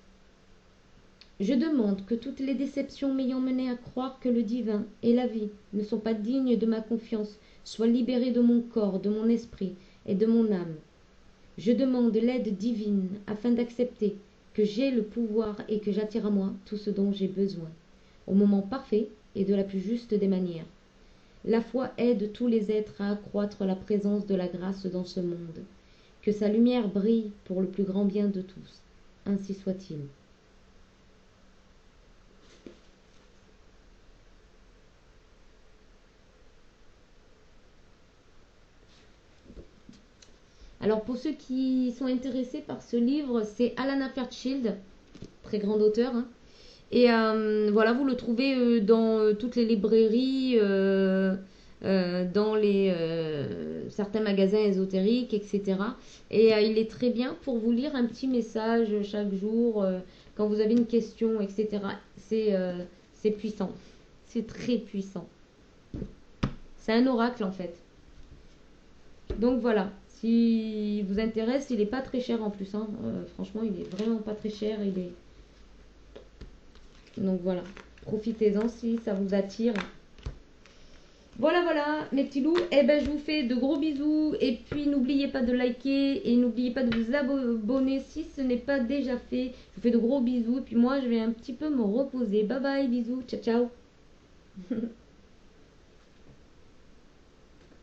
Speaker 1: Je demande que toutes les déceptions m'ayant mené à croire que le divin et la vie ne sont pas dignes de ma confiance soient libérées de mon corps, de mon esprit et de mon âme. Je demande l'aide divine afin d'accepter que j'ai le pouvoir et que j'attire à moi tout ce dont j'ai besoin, au moment parfait et de la plus juste des manières. La foi aide tous les êtres à accroître la présence de la grâce dans ce monde. Que sa lumière brille pour le plus grand bien de tous. Ainsi soit-il. Alors pour ceux qui sont intéressés par ce livre, c'est Alana Fairchild, très grand auteur, hein. Et voilà, vous le trouvez dans toutes les librairies, dans les certains magasins ésotériques, etc. Et il est très bien pour vous lire un petit message chaque jour quand vous avez une question, etc. C'est puissant, c'est très puissant. C'est un oracle en fait. Donc voilà, si vous intéresse, il n'est pas très cher en plus, hein. Franchement, il est vraiment pas très cher. Donc voilà, profitez-en si ça vous attire. Voilà, voilà, mes petits loups. Eh ben, je vous fais de gros bisous. Et puis, n'oubliez pas de liker et n'oubliez pas de vous abonner si ce n'est pas déjà fait. Je vous fais de gros bisous. Et puis moi, je vais un petit peu me reposer. Bye bye, bisous. Ciao, ciao.